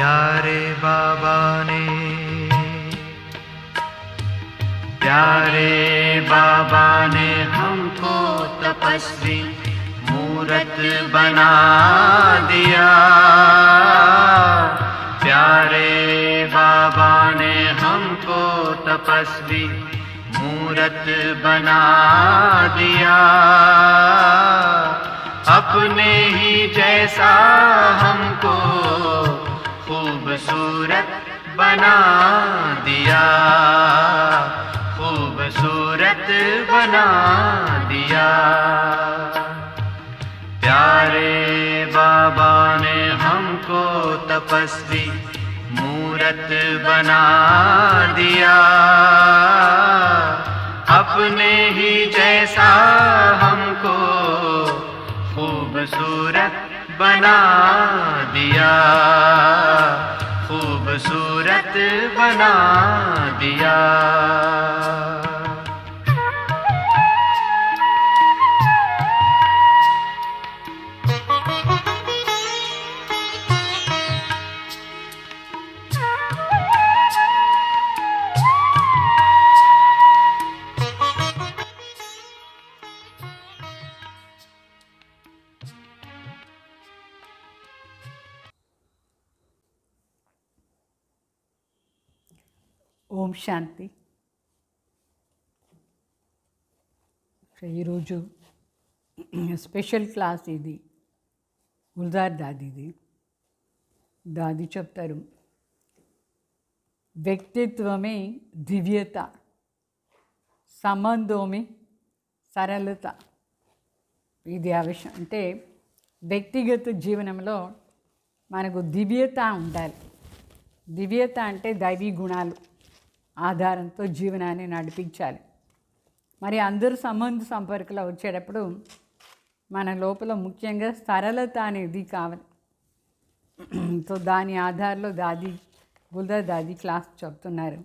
प्यारे बाबा ने, प्यारे बाबा ने हमको तपस्वी मूरत बना दिया। प्यारे बाबा ने हमको तपस्वी मूरत बना दिया। अपने ही जैसा हमको खूबसूरत बना दिया, खूबसूरत बना दिया। प्यारे बाबा ने हमको तपस्वी मूरत बना दिया। अपने ही जैसा हमको खूबसूरत बना दिया, खूबसूरत बना दिया। ఓం శాంతి. ఈరోజు స్పెషల్ క్లాస్ ఇది గుల్జార్ దాదీది. దాది చెప్తారు, వ్యక్తిత్వమే దివ్యత, సంబంధమే సరళత. ఇది అవశ్యం. అంటే వ్యక్తిగత జీవనంలో మనకు దివ్యత ఉండాలి. దివ్యత అంటే దైవీ గుణాలు ఆధారంతో జీవనాన్ని నడిపించాలి. మరి అందరూ సంబంధ సంపర్కలో వచ్చేటప్పుడు మన లోపల ముఖ్యంగా సరళత అనేది కావాలి. సో దాని ఆధారంలో దాది గుల్జార్ దాది క్లాస్ చెప్తున్నారు.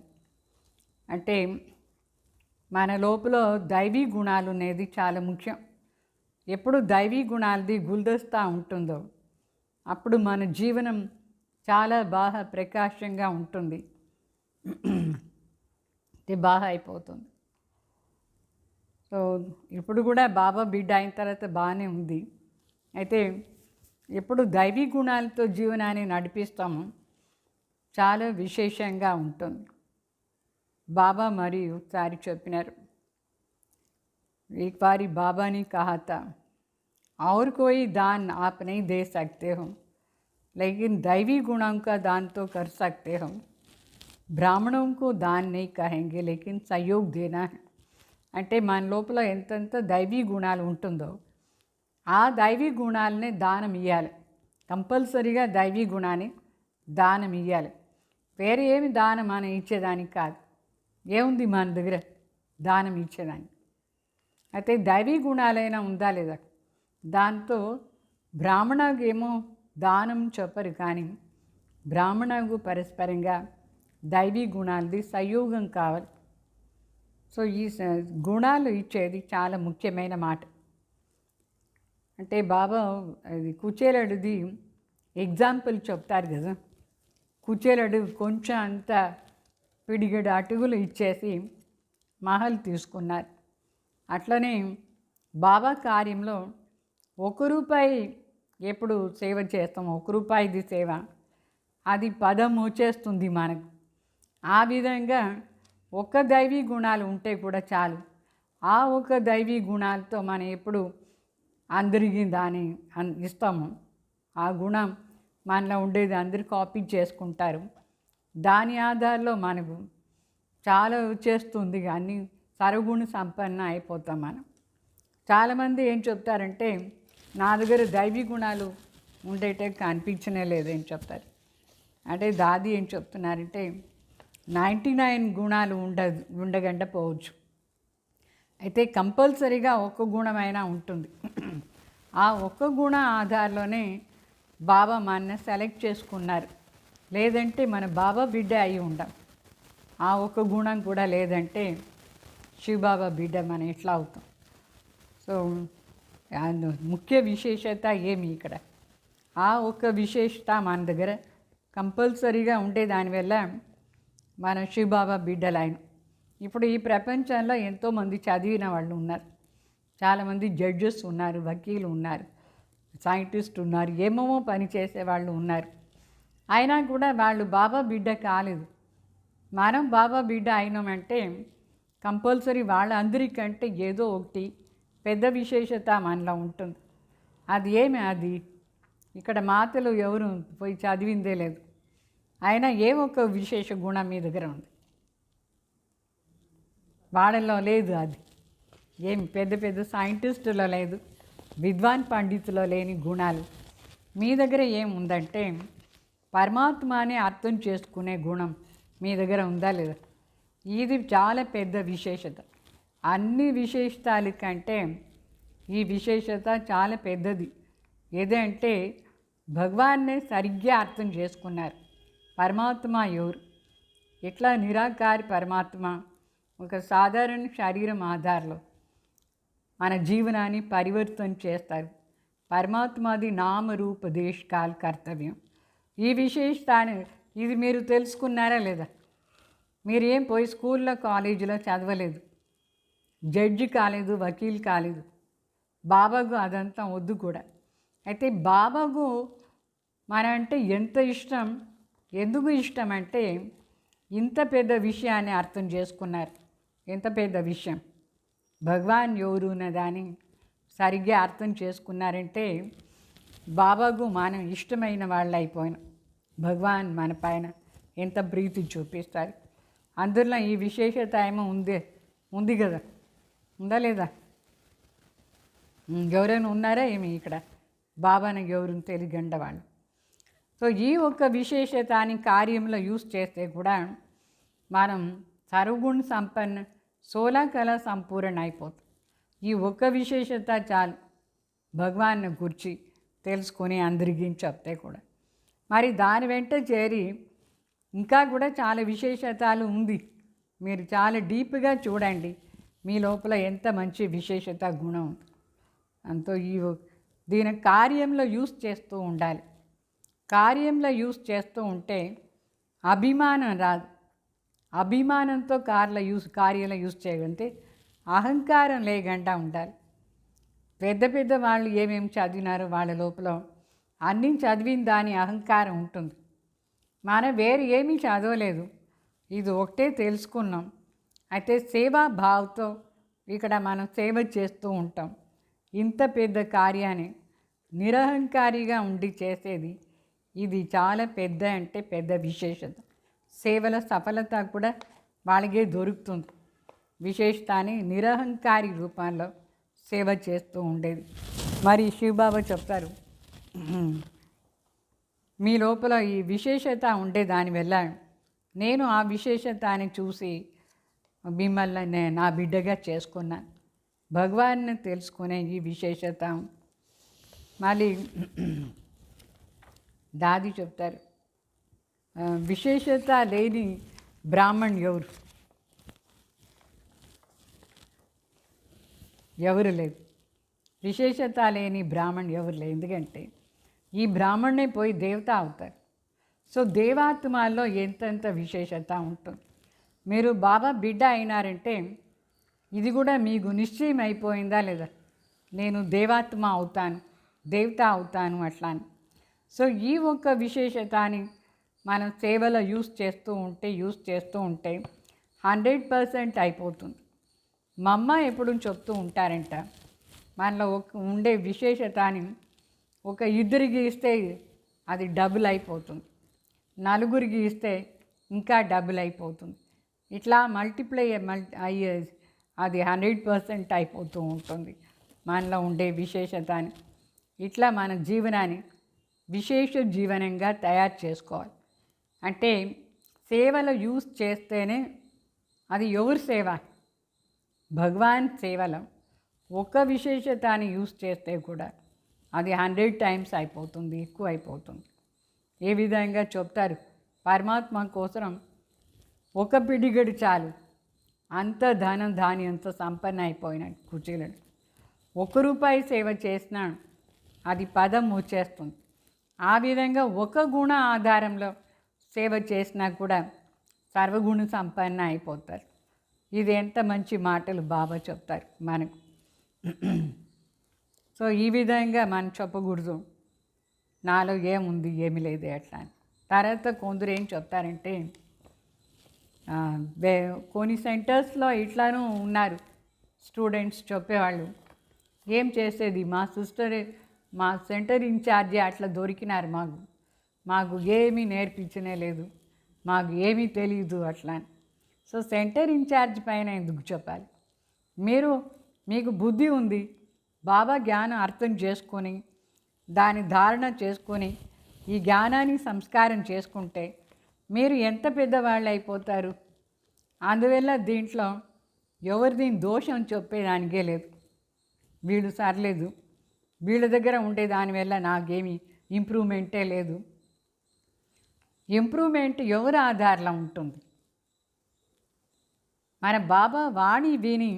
అంటే మన లోపల దైవీ గుణాలు అనేది చాలా ముఖ్యం. ఎప్పుడు దైవీ గుణాలది గుల్దస్తా ఉంటుందో అప్పుడు మన జీవనం చాలా బాగా ప్రకాశంగా ఉంటుంది, బాగా అయిపోతుంది. సో ఇప్పుడు కూడా బాబా బిడ్డ అయిన తర్వాత బాగానే ఉంది. అయితే ఎప్పుడు దైవీ గుణాలతో జీవనాన్ని నడిపిస్తాము చాలా విశేషంగా ఉంటుంది. బాబా మరి ఒకసారి చెప్పినారు, एक बारी बाबा ने कहा था, और कोई दान आप नहीं दे सकते हो, लेकिन दैवी गुणों का दान तो कर सकते हो। ब्राह्मणों को दान नहीं कहेंगे, लेकिन सहयोग देना है. అంటే మన లోపల ఎంతెంత దైవీ గుణాలు ఉంటుందో ఆ దైవీ గుణాలనే దానం ఇవ్వాలి. కంపల్సరీగా దైవీ గుణాన్ని దానం ఇవ్వాలి. వేరే ఏమి దానం మనం ఇచ్చేదానికి కాదు. ఏముంది మన దగ్గర దానం ఇచ్చేదానికి? అయితే దైవీ గుణాలైనా ఉందా లేదా? దాంతో బ్రాహ్మణకు ఏమో దానం చెప్పరు, కానీ బ్రాహ్మణకు పరస్పరంగా దైవీ గుణాలది సంయోగం కావాలి. సో ఈ గుణాలు ఇచ్చేది చాలా ముఖ్యమైన మాట. అంటే బాబా అది కుచేలుడిది ఎగ్జాంపుల్ చెప్తారు కదా. కుచేలుడు కొంచెం అంత పిడిగడు అటుకులు ఇచ్చేసి మహల్ తీసుకున్నారు. అట్లనే బాబా కార్యంలో ₹1 ఎప్పుడు సేవ చేస్తాం, ₹1 సేవ అది 10 వచ్చేస్తుంది మనకు. ఆ విధంగా ఒక దైవీ గుణాలు ఉంటే కూడా చాలు. ఆ ఒక దైవీ గుణాలతో మనం ఎప్పుడు అందరికీ దాన్ని ఇస్తాము. ఆ గుణం మనలో ఉండేది అందరు కాపీ చేసుకుంటారు. దాని ఆధారంలో మనకు చాలా వచ్చేస్తుంది, అన్ని సర్వగుణ సంపన్న అయిపోతాం మనం. చాలామంది ఏం చెప్తారంటే, నా దగ్గర దైవీ గుణాలు ఉండేటే కనిపించనే లేదు ఏం చెప్తారు. అంటే దాది ఏం చెప్తున్నారంటే 99 గుణాలు ఉండగంట పోవచ్చు. అయితే కంపల్సరీగా ఒక్క గుణమైనా ఉంటుంది. ఆ ఒక్క గుణ ఆధారంలోనే బాబా మన సెలెక్ట్ చేసుకున్నారు. లేదంటే మన బాబా బిడ్డ అయి ఉండం. ఆ ఒక్క గుణం కూడా లేదంటే శివబాబా బిడ్డ మనం ఎట్లా అవుతాం? సో ముఖ్య విశేషత ఏమి ఇక్కడ? ఆ ఒక్క విశేషత మన దగ్గర కంపల్సరీగా ఉండే దానివల్ల మనం శివబాబా బిడ్డలైన. ఇప్పుడు ఈ ప్రపంచంలో ఎంతోమంది చదివిన వాళ్ళు ఉన్నారు, చాలామంది జడ్జెస్ ఉన్నారు, వకీలు ఉన్నారు, సైంటిస్ట్ ఉన్నారు, ఏమేమో పని చేసే వాళ్ళు ఉన్నారు. అయినా కూడా వాళ్ళు బాబా బిడ్డ కాలేదు. మనం బాబా బిడ్డ అయినామంటే కంపల్సరీ వాళ్ళందరికంటే ఏదో ఒకటి పెద్ద విశేషత మనలో ఉంటుంది. అది ఏమి అది ఇక్కడ మాతలు ఎవరు పోయి చదివిందే లేదు. అయినా ఏ ఒక్క విశేష గుణం మీ దగ్గర ఉంది, వాళ్ళలో లేదు. అది ఏమి పెద్ద పెద్ద సైంటిస్టులో లేదు, విద్వాన్ పండితులో లేని గుణాలు మీ దగ్గర ఏముందంటే పరమాత్మని అర్థం చేసుకునే గుణం మీ దగ్గర ఉందా లేదా? ఇది చాలా పెద్ద విశేషత. అన్ని విశేషతాల కంటే ఈ విశేషత చాలా పెద్దది. ఏదంటే భగవాన్నే సరిగ్గా అర్థం చేసుకున్నారు. పరమాత్మ ఎవరు, ఎట్లా నిరాకారి పరమాత్మ ఒక సాధారణ శరీరం ఆధారంలో మన జీవనాన్ని పరివర్తన చేస్తారు. పరమాత్మది నామరూప దేశకాల కర్తవ్యం. ఈ విశేషతాన్ని ఇది మీరు తెలుసుకున్నారా లేదా? మీరు ఏం పోయి స్కూల్లో కాలేజీలో చదవలేదు, జడ్జి కాలేదు, వకీల్ కాలేదు. బాబాకు అదంతా వద్దు కూడా. అయితే బాబాకు మన అంటే ఎంత ఇష్టం, ఎందుకు ఇష్టం అంటే ఇంత పెద్ద విషయాన్ని అర్థం చేసుకున్నారు. ఎంత పెద్ద విషయం, భగవాన్ ఎవరు అన్నదాన్ని సరిగ్గా అర్థం చేసుకున్నారంటే బాబాకు మనం ఇష్టమైన వాళ్ళు అయిపోయినాం. భగవాన్ మన పైన ఎంత ప్రీతి చూపిస్తారు. అందులో ఈ విశేషత ఏమో ఉంది కదా, ఉందా లేదా? ఎవరైనా ఉన్నారా ఏమి ఇక్కడ బాబాని ఎవరు తెలియగండ వాళ్ళు? సో ఈ ఒక్క విశేషతని కార్యంలో యూస్ చేస్తే కూడా మనం సర్వగుణ సంపన్న 16 కళ సంపూర్ణ అయిపోతుంది. ఈ ఒక్క విశేషత చాలు భగవాన్ని గురించి తెలుసుకొని అందరికీ చెప్తే కూడా. మరి దాని వెంట చేరి ఇంకా కూడా చాలా విశేషతలు ఉంది. మీరు చాలా డీప్గా చూడండి, మీ లోపల ఎంత మంచి విశేషత గుణం ఉంది. అంతో దీని కార్యంలో యూస్ చేస్తూ ఉండాలి. కార్యంలో యూస్ చేస్తూ ఉంటే అభిమానం రాదు. అభిమానంతో కార్యంలో యూస్ చేయగలిగితే అహంకారం లేకుండా ఉండాలి. పెద్ద పెద్ద వాళ్ళు ఏమేమి చదివినారో వాళ్ళ లోపల అన్నీ చదివిన దాని అహంకారం ఉంటుంది. మనం వేరు ఏమీ చదవలేదు, ఇది ఒకటే తెలుసుకున్నాం. అయితే సేవా భావంతో ఇక్కడ మనం సేవ చేస్తూ ఉంటాం. ఇంత పెద్ద కార్యాన్ని నిరహంకారిగా ఉండి చేసేది ఇది చాలా పెద్ద అంటే పెద్ద విశేషత. సేవల సఫలత కూడా వాళ్ళకే దొరుకుతుంది. విశేషతాన్ని నిరహంకారి రూపంలో సేవ చేస్తూ ఉండేది. మరి శివబాబా చెప్తారు, మీ లోపల ఈ విశేషత ఉండే దానివల్ల నేను ఆ విశేషతని చూసి మిమ్మల్ని నా బిడ్డగా చేసుకున్నాను. భగవాన్ని తెలుసుకునే ఈ విశేషత. మళ్ళీ దాది చెప్తారు, విశేషత లేని బ్రాహ్మణ్ ఎవరు లేదు. విశేషత లేని బ్రాహ్మణ్ ఎవరు లేదు. ఎందుకంటే ఈ బ్రాహ్మణే పోయి దేవత అవుతారు. సో దేవాత్మలో ఎంతెంత విశేషత ఉంటుంది. మీరు బాబా బిడ్డ అయినారంటే ఇది కూడా మీకు నిశ్చయం అయిపోయిందా లేదా, నేను దేవాత్మ అవుతాను, దేవత అవుతాను అట్లా అని. సో ఈ ఒక్క విశేషతని మనం సేవలో యూస్ చేస్తూ ఉంటే 100% అయిపోతుంది. మా అమ్మ ఎప్పుడు చెప్తూ ఉంటారంట, మనలో ఉండే విశేషతని ఒక ఇద్దరికి ఇస్తే అది డబుల్ అయిపోతుంది, నలుగురికి ఇస్తే ఇంకా డబుల్ అయిపోతుంది. ఇట్లా మల్టిప్లై అయ్యే అది 100% అయిపోతూ ఉంటుంది మనలో ఉండే విశేషతని. ఇట్లా మన జీవనాన్ని విశేష జీవనంగా తయారు చేసుకోవాలి. అంటే సేవలో యూస్ చేస్తేనే అది ఎవరి సేవ? భగవాన్ సేవలో ఒక విశేషతని యూస్ చేస్తే కూడా అది 100 times అయిపోతుంది, ఎక్కువ అయిపోతుంది. ఏ విధంగా చెప్తారు, పరమాత్మ కోసం ఒక పిడిగడి చాలు, అంత ధనం ధాన్యంతో సంపన్న అయిపోయినాడు కుచేలుడు. ₹1 సేవ చేసినా అది 10 వచ్చేస్తుంది. ఆ విధంగా ఒక గుణ ఆధారంలో సేవ చేసినా కూడా సర్వగుణ సంపన్న అయిపోతారు. ఇది ఎంత మంచి మాటలు బాబా చెప్తారు మనకు. సో ఈ విధంగా మనం చెప్పకూడదు నాలో ఏముంది ఏమి లేదు అట్లా అని. తర్వాత కొందరు ఏం చెప్తారంటే కొన్ని సెంటర్స్లో ఇట్లానూ ఉన్నారు స్టూడెంట్స్ చెప్పేవాళ్ళు, ఏం చేసేది మా సిస్టర్ మా సెంటర్ ఇన్ఛార్జి అట్లా దొరికినారు, మాకు ఏమీ నేర్పించనే లేదు, మాకు ఏమీ తెలియదు అట్లా అని. సో సెంటర్ ఇన్ఛార్జ్ పైన ఎందుకు చెప్పాలి? మీకు బుద్ధి ఉంది, బాబా జ్ఞానం అర్థం చేసుకొని దాని ధారణ చేసుకొని ఈ జ్ఞానాన్ని సంస్కారం చేసుకుంటే మీరు ఎంత పెద్దవాళ్ళు అయిపోతారు. అందువల్ల దీంట్లో ఎవరిది దోషం చెప్పేదానికే లేదు. వీళ్ళు సర్లేదు, వీళ్ళ దగ్గర ఉండే దానివల్ల నాకేమీ ఇంప్రూవ్మెంటే లేదు. ఇంప్రూవ్మెంట్ ఎవరి ఆధారంలో ఉంటుంది? మన బాబా వాణి విని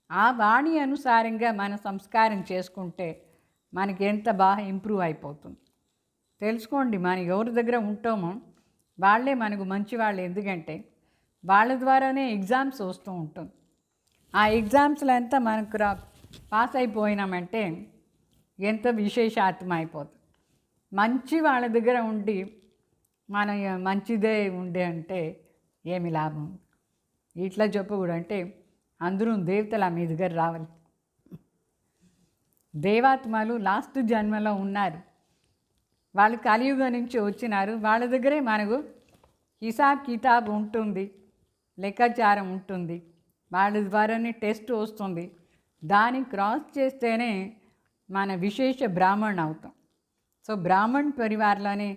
ఆ వాణి అనుసారంగా మన సంస్కారం చేసుకుంటే మనకి ఎంత బాగా ఇంప్రూవ్ అయిపోతుంది. తెలుసుకోండి, మనం ఎవరి దగ్గర ఉంటామో వాళ్ళే మనకు మంచి వాళ్ళు. ఎందుకంటే వాళ్ళ ద్వారానే ఎగ్జామ్స్ వస్తూ ఉంటుంది. ఆ ఎగ్జామ్స్లో అంతా మనకు పాస్ అయిపోయినామంటే ఎంత విశేషాత్మ అయిపోతుంది. మంచి వాళ్ళ దగ్గర ఉండి మన మంచిదే ఉండే అంటే ఏమి లాభం? ఇట్లా చెప్పకూడదు. అంటే అందరూ దేవతల మీ దగ్గర రావాలి. దేవాత్మలు లాస్ట్ జన్మలో ఉన్నారు, వాళ్ళు కలియుగం నుంచి వచ్చినారు. వాళ్ళ దగ్గరే మనకు హిసాబ్ కితాబ్ ఉంటుంది, లెక్కాచారం ఉంటుంది. వాళ్ళ ద్వారానే టెస్ట్ వస్తుంది. దాన్ని క్రాస్ చేస్తేనే మన విశేష బ్రాహ్మణ్ అవుతాం. సో బ్రాహ్మణ్ పరివారంలోనే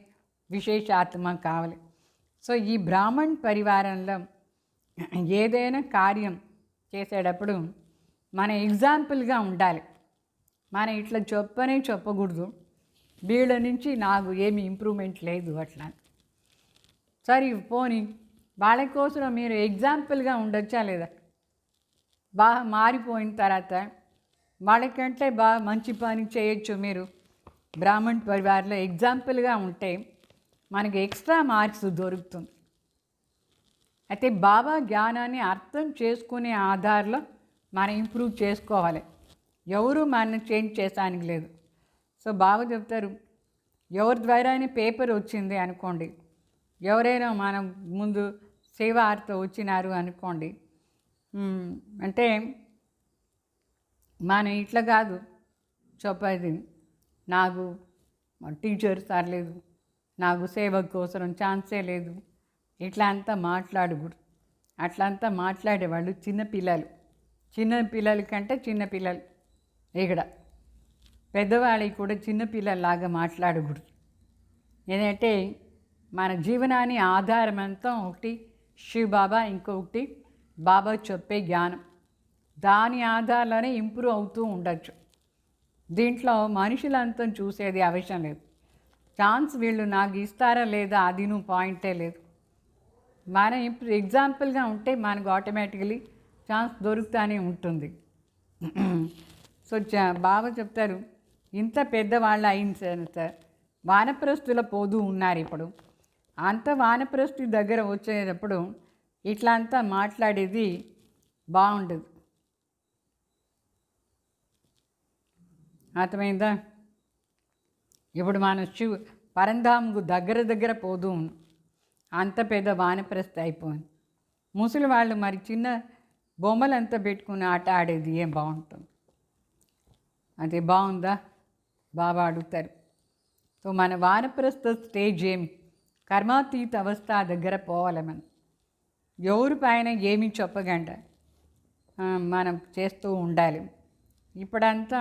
విశేష ఆత్మ కావాలి. సో ఈ బ్రాహ్మణ్ పరివారంలో ఏదైనా కార్యం చేసేటప్పుడు మన ఎగ్జాంపుల్గా ఉండాలి. మనం ఇట్లా చెప్పకూడదు, వీళ్ళ నుంచి నాకు ఏమి ఇంప్రూవ్మెంట్ లేదు అట్లా. సరే పోనీ వాళ్ళ కోసం మీరు ఎగ్జాంపుల్గా ఉండొచ్చా లేదా? బాగా మారిపోయిన తర్వాత వాళ్ళకంటే బాగా మంచి పని చేయొచ్చు. మీరు బ్రాహ్మణ్ పరివారంలో ఎగ్జాంపుల్గా ఉంటే మనకి ఎక్స్ట్రా మార్క్స్ దొరుకుతుంది. అయితే బాబా జ్ఞానాన్ని అర్థం చేసుకునే ఆధారంలో మనం ఇంప్రూవ్ చేసుకోవాలి. ఎవరు మనం చేంజ్ చేసానికి లేదు. సో బాబా చెప్తారు, ఎవరి ద్వారానే పేపర్ వచ్చింది అనుకోండి, ఎవరైనా మనం ముందు సేవార్తో వచ్చినారు అనుకోండి, అంటే మనం ఇట్లా కాదు చెప్పేది, నాకు టీచర్ సర్లేదు, నాకు సేవ కోసం ఛాన్సే లేదు, ఇట్లా అంతా మాట్లాడకూడదు. అట్లా అంతా మాట్లాడేవాళ్ళు చిన్నపిల్లల కంటే చిన్నపిల్లలు. ఇక్కడ పెద్దవాళ్ళకి కూడా చిన్నపిల్లల్లాగా మాట్లాడకూడదు. ఏంటంటే మన జీవనాన్ని ఆధారమంతా ఒకటి శివ బాబా, ఇంకొకటి బాబా చెప్పే జ్ఞానం. దాని ఆధారంలోనే ఇంప్రూవ్ అవుతూ ఉండొచ్చు. దీంట్లో మనుషులంతా చూసేది అవసరం లేదు. ఛాన్స్ వీళ్ళు నాకు ఇస్తారా లేదా అది నువ్వు పాయింటే లేదు. మనం ఇప్పుడు ఎగ్జాంపుల్గా ఉంటే మనకు ఆటోమేటికలీ ఛాన్స్ దొరుకుతూనే ఉంటుంది. సో బాబా చెప్తారు, ఇంత పెద్దవాళ్ళు అయిన సార్ వానప్రస్తుల పోదు ఉన్నారు. ఇప్పుడు అంత వానప్రస్తు దగ్గర వచ్చేటప్పుడు ఇట్లా అంతా మాట్లాడేది బాగుండదు. అర్థమైందా? ఇప్పుడు మన పరంధాముకు దగ్గర పోదు, అంత పెద్ద వానప్రస్థ అయిపోయింది. ముసలి వాళ్ళు మరి చిన్న బొమ్మలంతా పెట్టుకుని ఆట ఆడేది ఏం బాగుంటుంది? అది బాగుందా? బాబా అడుగుతారు. సో మన వానప్రస్థ స్టేజ్ ఏమి? కర్మాతీత అవస్థ దగ్గర పోవాలి. మనం ఎవరి పైన ఏమి చెప్పగంట మనం చేస్తూ ఉండాలి. ఇప్పుడంతా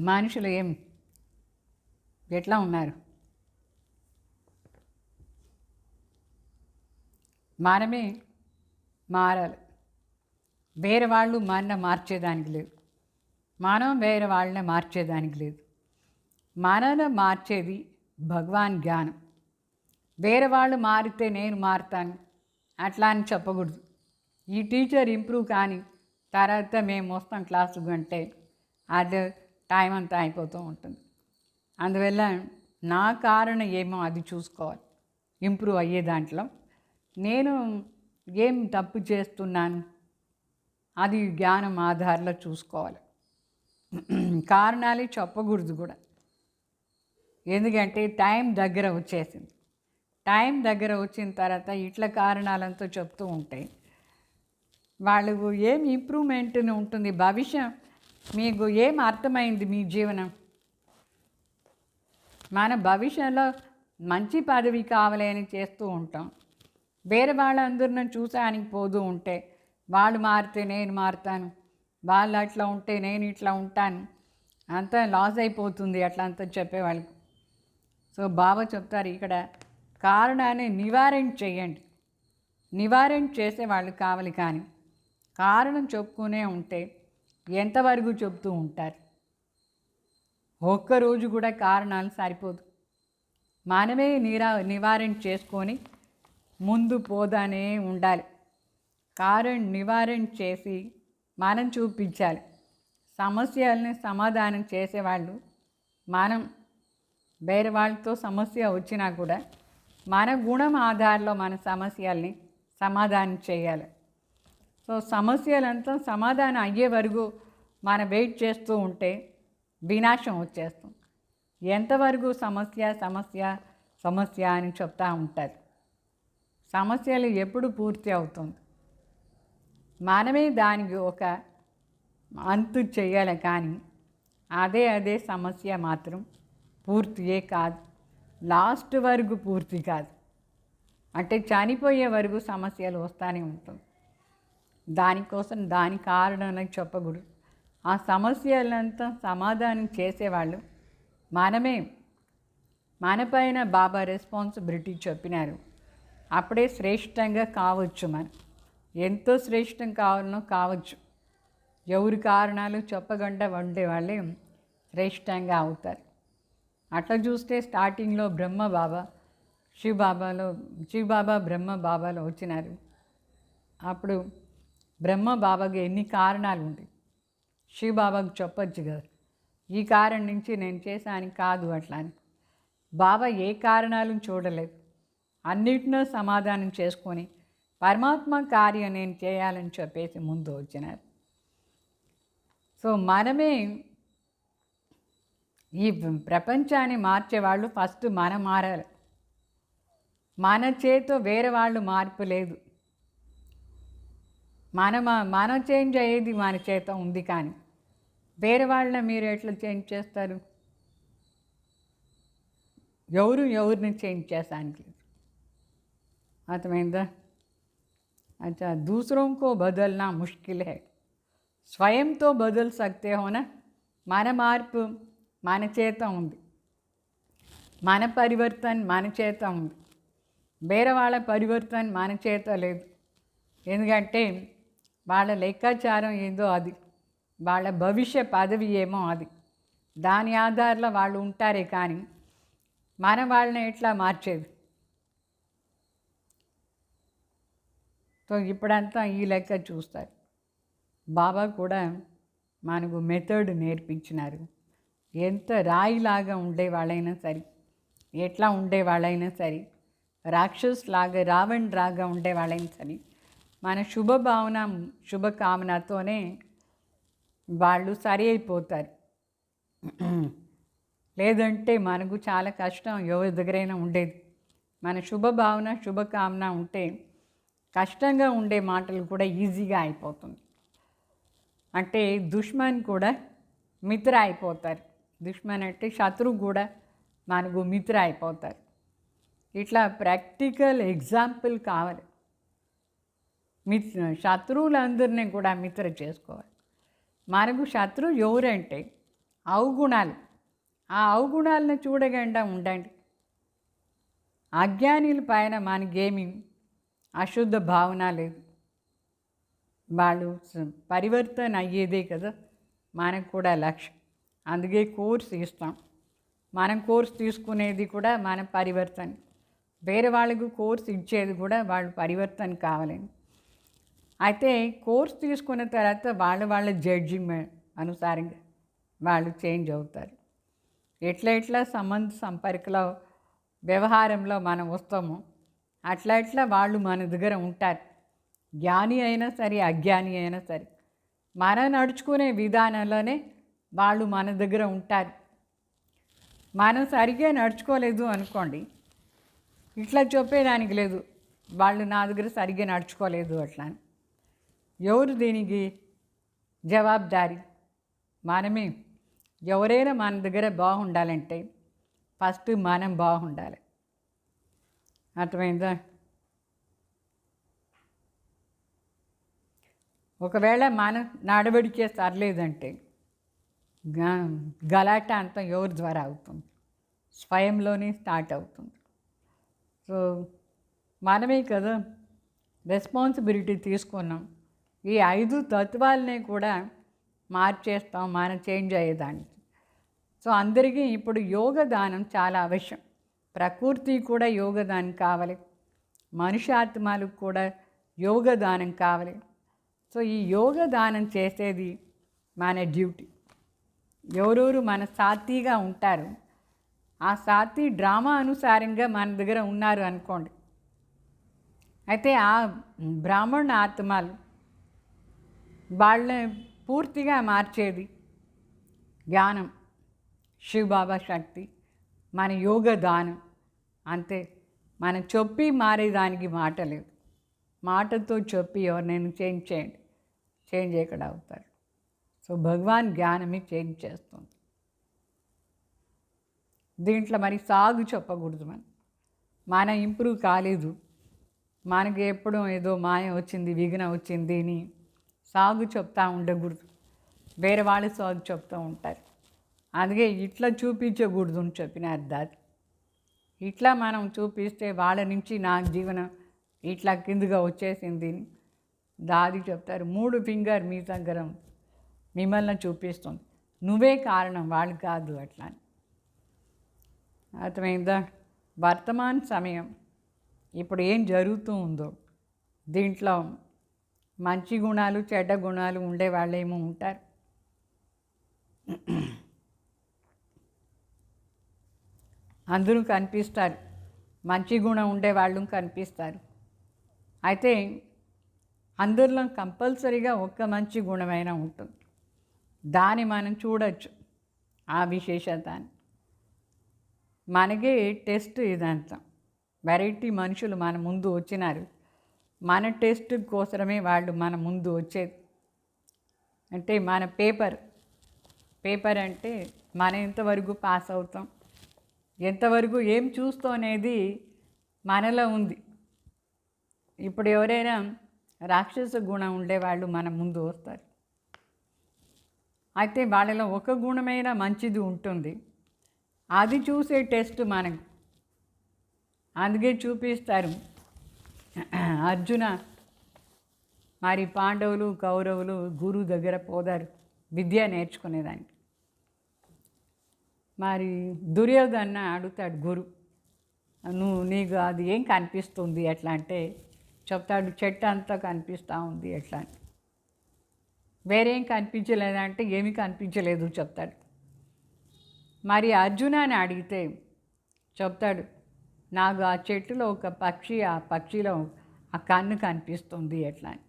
మనుషులు ఎట్లా ఉన్నారు? మనమే మారాలి. వేరే వాళ్ళు మన మార్చేదానికి లేదు, మనం వేరే వాళ్ళని మార్చేదానికి లేదు. మనను మార్చేది భగవాన్ జ్ఞానం. వేరే వాళ్ళు మారితే నేను మారుతాను అట్లా అని చెప్పకూడదు. ఈ టీచర్ ఇంప్రూవ్ కానీ తర్వాత మేము వస్తాం క్లాసుకు అంటే అది టైం అంతా అయిపోతూ ఉంటుంది. అందువల్ల నా కారణం ఏమో అది చూసుకోవాలి, ఇంప్రూవ్ అయ్యే దాంట్లో నేను ఏం తప్పు చేస్తున్నాను అది జ్ఞానం ఆధారంలో చూసుకోవాలి. కారణాలు చెప్పకూడదు కూడా, ఎందుకంటే టైం దగ్గర వచ్చేసింది. టైం దగ్గర వచ్చిన తర్వాత ఇట్లా కారణాలంతా చెప్తూ ఉంటే వాళ్ళకు ఏం ఇంప్రూవ్మెంట్ ఉంటుంది, భవిష్యం మీకు ఏం అర్థమైంది మీ జీవనం. మన భవిష్యంలో మంచి పదవి కావాలి అని చేస్తూ ఉంటాం, వేరే వాళ్ళందరిని చూసానికి పోతూ ఉంటే వాళ్ళు మారితే నేను మారుతాను, వాళ్ళు అట్లా ఉంటే నేను ఇట్లా ఉంటాను, అంతా లాస్ అయిపోతుంది అట్లా అంతా చెప్పేవాళ్ళకు. సో బాబా చెప్తారు ఇక్కడ కారణాన్ని నివారణ చేయండి. నివారణ చేసేవాళ్ళు కావాలి, కానీ కారణం చెప్పుకునే ఉంటే ఎంతవరకు చెప్తూ ఉంటారు. ఒక్కరోజు కూడా కారణాలు సరిపోదు. మనమే నివారణ చేసుకొని ముందు పోదానే ఉండాలి. కారణం నివారణ చేసి మనం చూపించాలి. సమస్యల్ని సమాధానం చేసేవాళ్ళు మనం. వేరే వాళ్ళతో సమస్య వచ్చినా కూడా మన గుణం ఆధారంలో మన సమస్యల్ని సమాధానం చేయాలి. సో సమస్యలంతా సమాధానం అయ్యే వరకు మనం వెయిట్ చేస్తూ ఉంటే వినాశం వచ్చేస్తుంది. ఎంతవరకు సమస్య సమస్య సమస్య అని చెప్తూ ఉంటారు. సమస్యలు ఎప్పుడు పూర్తి అవుతుంది, మనమే దానికి ఒక అంతు చేయాలి, కానీ అదే సమస్య మాత్రం పూర్తియే కాదు, లాస్ట్ వరకు పూర్తి కాదు. అంటే చనిపోయే వరకు సమస్యలు వస్తూనే ఉంటుంది. దానికోసం దాని కారణాలను చెప్పకూడదు. ఆ సమస్యలంతా సమాధానం చేసేవాళ్ళు మనమే. మనపైన బాబా రెస్పాన్సిబిలిటీ చెప్పినారు. అప్పుడే శ్రేష్టంగా కావచ్చు. మనం ఎంతో శ్రేష్టం కావాలనో కావచ్చు. ఎవరి కారణాలు చెప్పకుండా ఉండే వాళ్ళే శ్రేష్టంగా అవుతారు. అట్లా చూస్తే స్టార్టింగ్లో బ్రహ్మ బాబా శివబాబా బ్రహ్మ బాబాలో వచ్చినారు. అప్పుడు బ్రహ్మ బాబాకి ఎన్ని కారణాలు ఉంటాయి, శివబాబాకు చెప్పచ్చు కదా, ఈ కారణం నుంచి నేను చేశాను కాదు అట్లా అని. బాబా ఏ కారణాలను చూడలేదు, అన్నిటినో సమాధానం చేసుకొని పరమాత్మ కార్యం నేను చేయాలని చెప్పేసి ముందు వచ్చినారు. సో మనమే ఈ ప్రపంచాన్ని మార్చేవాళ్ళు. ఫస్ట్ మనం మారాలి. మన చేతో వేరే వాళ్ళు మార్పు లేదు. మన చేంజ్ అయ్యేది మన చేత ఉంది, కానీ వేరే వాళ్ళని మీరు ఎట్లా చేంజ్ చేస్తారు? ఎవరిని చేంజ్ చేసానికి లేదు. అర్థమైందా? अच्छा दूसरों को बदलना मुश्किल है, स्वयं तो बदल सकते हो ना. మన మార్పు మన చేత ఉంది, మన పరివర్తన మన చేత ఉంది. వేరే వాళ్ళ పరివర్తన మన చేత లేదు. ఎందుకంటే వాళ్ళ లెక్కాచారం ఏదో అది, వాళ్ళ భవిష్య పదవి ఏమో అది, దాని ఆధారంలో వాళ్ళు ఉంటారే, కానీ వాళ్ళని ఎట్లా మార్చేది? సో ఇప్పుడంతా ఈ లెక్క చూస్తారు. బాబా కూడా మనకు మెథడ్ నేర్పించినారు. ఎంత రాయిలాగా ఉండేవాళ్ళైనా సరే, ఎట్లా ఉండేవాళ్ళైనా సరే, రాక్షసులాగా రావణ్ రాగా ఉండేవాళ్ళైనా సరే, మన శుభభావన శుభకామనతోనే వాళ్ళు సరి అయిపోతారు. లేదంటే మనకు చాలా కష్టం ఎవరి దగ్గరైనా ఉండేది. మన శుభభావన శుభకామన ఉంటే కష్టంగా ఉండే మాటలు కూడా ఈజీగా అయిపోతుంది. అంటే దుష్మన్ కూడా మిత్ర అయిపోతారు. దుష్మన్ అంటే శత్రువు కూడా మనకు మిత్ర అయిపోతారు. ఇట్లా ప్రాక్టికల్ ఎగ్జాంపుల్ కావాలి. శత్రువులందరినీ కూడా మిత్ర చేసుకోవాలి. మనకు శత్రువు ఎవరంటే అవగుణాలు. ఆ అవగుణాలను చూడకుండా ఉండండి. అజ్ఞానుల పైన మనకేమీ అశుద్ధ భావన లేదు. వాళ్ళు పరివర్తన అయ్యేదే కదా మనకు కూడా లక్ష్యం. అందుకే కోర్స్ ఇస్తాం. మనం కోర్స్ తీసుకునేది కూడా మన పరివర్తన. వేరే వాళ్ళకు కోర్స్ ఇచ్చేది కూడా వాళ్ళు పరివర్తన కావాలని. అయితే కోర్స్ తీసుకున్న తర్వాత వాళ్ళ జడ్జిమెంట్ అనుసారంగా వాళ్ళు చేంజ్ అవుతారు. ఎట్లా సంబంధ సంపర్కలో వ్యవహారంలో మనం వస్తామో అట్లా వాళ్ళు మన దగ్గర ఉంటారు. జ్ఞాని అయినా సరే అజ్ఞాని అయినా సరే మనం నడుచుకునే విధానంలోనే వాళ్ళు మన దగ్గర ఉంటారు. మనం సరిగ్గా నడుచుకోలేదు అనుకోండి, ఇట్లా చెప్పేదానికి లేదు, వాళ్ళు నా దగ్గర సరిగ్గా నడుచుకోలేదు అట్లా అని. ఎవరు దీనికి జవాబుదారీ? మనమే. ఎవరైనా మన దగ్గర బాగుండాలంటే ఫస్ట్ మనం బాగుండాలి. అర్థమైందా? ఒకవేళ మన నడవడికే సర్లేదంటే గలాట అంతా ఎవరి ద్వారా అవుతుంది? స్వయంలోనే స్టార్ట్ అవుతుంది. సో మనమే కదా రెస్పాన్సిబిలిటీ తీసుకున్నాం. ఈ 5 తత్వాలనే కూడా మార్చేస్తాం మనం చేంజ్ అయ్యేదానికి. సో అందరికీ ఇప్పుడు యోగదానం చాలా అవశ్యం. ప్రకృతి కూడా యోగదానం కావాలి, మనుష్యాత్మలకు కూడా యోగదానం కావాలి. సో ఈ యోగదానం చేసేది మన డ్యూటీ. ఎవరెవరు మన సాత్విగా ఉంటారు, ఆ సాత్వి డ్రామా అనుసారంగా మన దగ్గర ఉన్నారు అనుకోండి, అయితే ఆ బ్రాహ్మణ ఆత్మలు వాళ్ళని పూర్తిగా మార్చేది జ్ఞానం, శివబాబా శక్తి, మన యోగదానం. అంతే. మనం చెప్పి మారేదానికి మాట లేదు. మాటతో చెప్పి ఎవరినైనా చేంజ్ చేయండి, చేంజ్ ఎక్కడ అవుతారు? సో భగవాన్ జ్ఞానమే చేంజ్ చేస్తుంది. దీంట్లో మరి సాగు చెప్పకూడదు. మనం ఇంప్రూవ్ కాలేదు, మనకి ఎప్పుడూ ఏదో మాయ వచ్చింది, విఘ్న వచ్చింది అని సాగు చెప్తా ఉండకూడదు. వేరే వాళ్ళు సాగు చెప్తూ ఉంటారు. అందుకే ఇట్లా చూపించకూడదు అని చెప్పినారు దాది. ఇట్లా మనం చూపిస్తే వాళ్ళ నుంచి నా జీవనం ఇట్లా కిందగా వచ్చేసింది దాది చెప్తారు. 3 ఫింగర్ మీ దగ్గర మిమ్మల్ని చూపిస్తుంది, నువ్వే కారణం, వాళ్ళు కాదు అట్లా. అర్థమైందా? వర్తమాన సమయం ఇప్పుడు ఏం జరుగుతూ ఉందో దీంట్లో మంచి గుణాలు చెడ్డ గుణాలు ఉండేవాళ్ళేమో ఉంటారు. అందరూ కనిపిస్తారు, మంచి గుణం ఉండేవాళ్ళు కనిపిస్తారు. అయితే అందరిలో కంపల్సరీగా ఒక్క మంచి గుణమైనా ఉంటుంది. దాన్ని మనం చూడవచ్చు, ఆ విశేషతని. మనకే టెస్ట్ ఇదంతా. వెరైటీ మనుషులు మన ముందు వచ్చినారు, మన టెస్ట్ కోసమే వాళ్ళు మన ముందు వచ్చేది. అంటే మన పేపర్ అంటే మనం ఎంతవరకు పాస్ అవుతాం, ఎంతవరకు ఏం చూస్తాం అనేది మనలో ఉంది. ఇప్పుడు ఎవరైనా రాక్షస గుణం ఉండేవాళ్ళు మన ముందు వస్తారు. అయితే వాళ్ళలో ఒక గుణమైన మంచిది ఉంటుంది, అది చూసే టెస్ట్ మనకు. అందుకే చూపిస్తారు అర్జున మరి పాండవులు కౌరవులు గురువు దగ్గర పోదారు విద్య నేర్చుకునేదానికి. మరి దుర్యోధన అడుగుతాడు గురు, నీకు అది ఏం కనిపిస్తుంది ఎట్లా అంటే చెప్తాడు, చెట్టు అంతా కనిపిస్తూ ఉంది ఎట్లా అంటే. వేరేం కనిపించలేదంటే ఏమీ కనిపించలేదు చెప్తాడు. మరి అర్జున అని అడిగితే చెప్తాడు, నాకు ఆ చెట్టులో ఒక పక్షి, ఆ పక్షిలో ఆ కన్ను కనిపిస్తుంది ఎట్లా అని.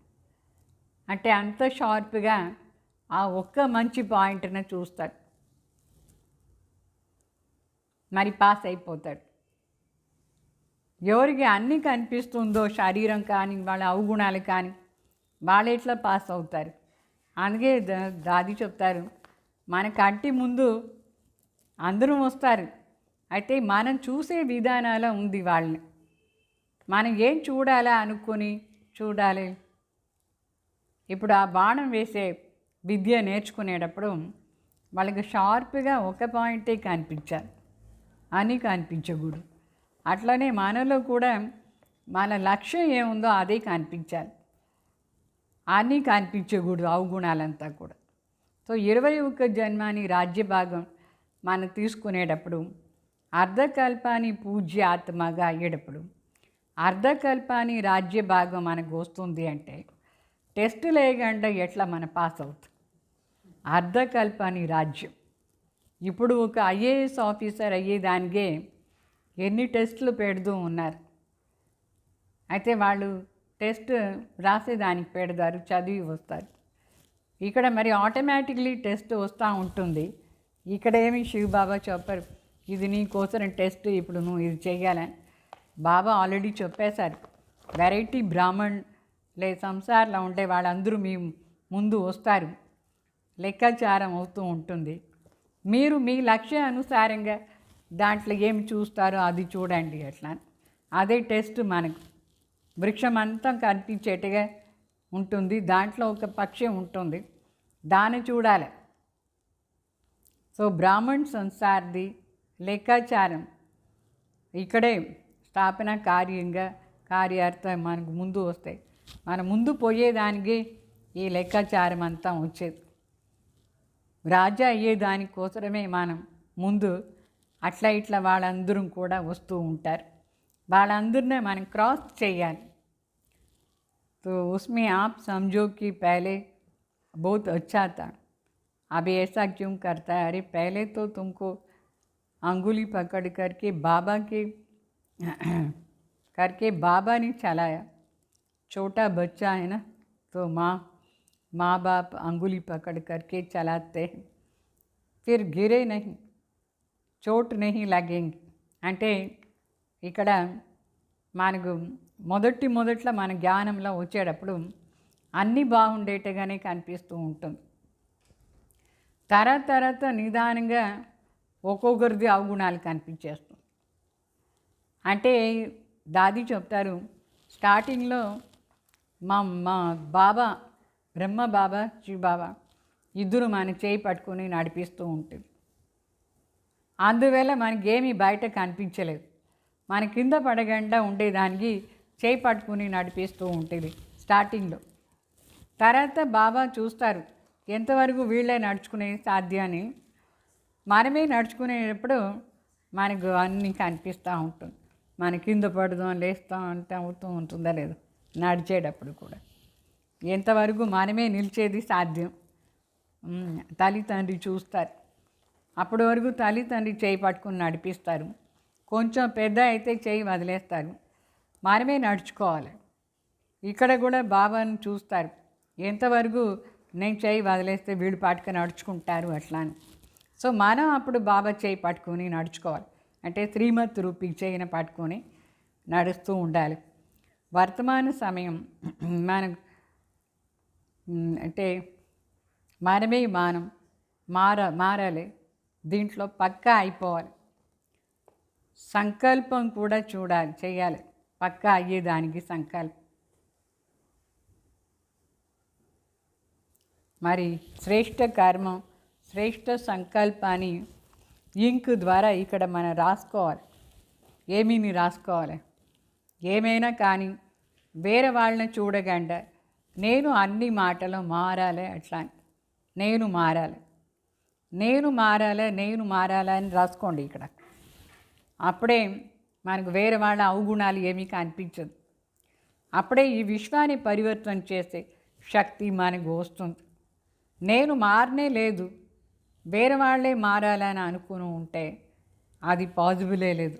అంటే అంత షార్ప్గా ఆ ఒక్క మంచి పాయింట్ని చూస్తాడు, మరి పాస్ అయిపోతాడు. ఎవరికి అన్నీ కనిపిస్తుందో శరీరం కానీ వాళ్ళ అవగుణాలు కానీ వాళ్ళు ఎట్లా పాస్ అవుతారు? అందుకే దాది చెప్తారు, మన కంటి ముందు అందరూ వస్తారు, అయితే మనం చూసే విధానాల ఉంది వాళ్ళని. మనం ఏం చూడాలా అనుకొని చూడాలి. ఇప్పుడు ఆ బాణం వేసే విద్య నేర్చుకునేటప్పుడు వాళ్ళకి షార్ప్గా ఒక పాయింటే కనిపించాలి, అని కనిపించకూడదు. అట్లనే మనలో కూడా మన లక్ష్యం ఏముందో అదే కనిపించాలి, అన్నీ కనిపించకూడదు అవగుణాలంతా కూడా. సో 21 జన్మాని రాజ్యభాగం మనం తీసుకునేటప్పుడు అర్ధకల్పాని పూజ్యాత్మగా అయ్యేటప్పుడు అర్ధకల్పాని రాజ్యభాగం మనకు వస్తుంది అంటే టెస్ట్ లేకుండా ఎట్లా మనం పాస్ అవుతాం? అర్ధకల్పాని రాజ్యం ఇప్పుడు ఒక ఐఏఎస్ ఆఫీసర్ అయ్యేదానికే ఎన్ని టెస్టులు పెడుతూ ఉన్నారు. అయితే వాళ్ళు టెస్ట్ రాసేదానికి పెడతారు, చదివి వస్తారు. ఇక్కడ మరి ఆటోమేటిక్లీ టెస్ట్ వస్తూ ఉంటుంది. ఇక్కడ ఏమి శివ్ బాబా చెప్పరు, ఇది నీ కోసం టెస్ట్, ఇప్పుడు నువ్వు ఇది చెయ్యాలని. బాబా ఆల్రెడీ చెప్పేశారు, వెరైటీ బ్రాహ్మణ్ సంసార్లో ఉంటే వాళ్ళందరూ మీ ముందు వస్తారు, లెక్కాచారం అవుతూ ఉంటుంది. మీరు మీ లక్ష్య అనుసారంగా దాంట్లో ఏమి చూస్తారో అది చూడండి. అట్లా అదే టెస్ట్. మనకు వృక్షం అంతా కనిపించేట్టుగా ఉంటుంది, దాంట్లో ఒక పక్షి ఉంటుంది, దాన్ని చూడాలి. సో బ్రాహ్మణ్ సంసార్ది లెక్కాచారం ఇక్కడే స్థాపన కార్యార్థం మనకు ముందు వస్తాయి. మన ముందు పోయేదానికి ఈ లెక్కాచారం అంతా వచ్చేది. రాజా అయ్యేదానికోసమే మనం ముందు అట్లా ఇట్లా వాళ్ళందరూ కూడా వస్తూ ఉంటారు. వాళ్ళందరినీ మనం क्रॉस చేయాలి. तो उसमें आप समझो कि पहले बहुत अच्छा था, अभी ऐसा क्यों करता है? अरे पहले तो तुमको अंगुली पकड़ करके बाबा ने चलाया. छोटा बच्चा है ना, तो माँ बाप अंगुली पकड़ करके चलाते हैं, फिर गिरे नहीं, चोट नहीं लगेंगे. అంటే ఇక్కడ మనకు మొదట్లో మన జ్ఞానంలో వచ్చేటప్పుడు అన్నీ బాగుండేట్టుగానే కనిపిస్తూ ఉంటుంది. తర్వాత నిదానంగా ఒక్కొక్కరిది అవగుణాలు కనిపించేస్తుంది. అంటే దాది చెప్తారు, స్టార్టింగ్లో మా బాబా, బ్రహ్మ బాబా, శివ బాబా ఇద్దరు మన చేయి పట్టుకొని నడిపిస్తూ ఉంటుంది. అందువల్ల మనకేమీ బయట కనిపించలేదు. మన కింద పడకుండా ఉండేదానికి చేయి పట్టుకుని నడిపిస్తూ ఉంటుంది స్టార్టింగ్లో. తర్వాత బాబా చూస్తారు ఎంతవరకు వీళ్ళే నడుచుకునే సాధ్యాన్ని. మనమే నడుచుకునేటప్పుడు మనకు అన్నీ కనిపిస్తూ ఉంటుంది. మన కింద పడదాం లేస్తాం అంటే అవుతూ ఉంటుందా లేదు, నడిచేటప్పుడు కూడా ఎంతవరకు మనమే నిలిచేది సాధ్యం. తల్లిదండ్రి చూస్తారు, అప్పటి వరకు తల్లిదండ్రి చేయి పట్టుకుని నడిపిస్తారు. కొంచెం పెద్ద అయితే చేయి వదిలేస్తారు, మనమే నడుచుకోవాలి. ఇక్కడ కూడా బాబాను చూస్తారు, ఎంతవరకు నేను చేయి వదిలేస్తే వీళ్ళు పాటుగా నడుచుకుంటారు అట్లా అని. సో మనం అప్పుడు బాబా చేయి పట్టుకొని నడుచుకోవాలి. అంటే శ్రీమత్ రూపీ చేయిని పట్టుకొని నడుస్తూ ఉండాలి. వర్తమాన సమయం మనం అంటే మనమే మారాలి, దీంట్లో పక్కా అయిపోవాలి. సంకల్పం కూడా చేయాలి, పక్కా అయ్యేదానికి సంకల్పం. మరి శ్రేష్ఠ కర్మం, శ్రేష్ఠ సంకల్పాన్ని ఇంక్ ద్వారా ఇక్కడ మనం రాసుకోవాలి. ఏమీని రాసుకోవాలి, ఏమైనా కానీ వేరే వాళ్ళని చూడకుండా నేను అన్ని మాటలు మారాలి, అట్లా నేను మారాలి అని రాసుకోండి ఇక్కడ. అప్పుడే మనకు వేరే వాళ్ళ అవగుణాలు ఏమీ కనిపించదు. అప్పుడే ఈ విశ్వాన్ని పరివర్తన చేసే శక్తి మనకు వస్తుంది. నేను మారనే లేదు, వేరే వాళ్ళే మారాలని అనుకుని ఉంటే అది పాసిబులే లేదు.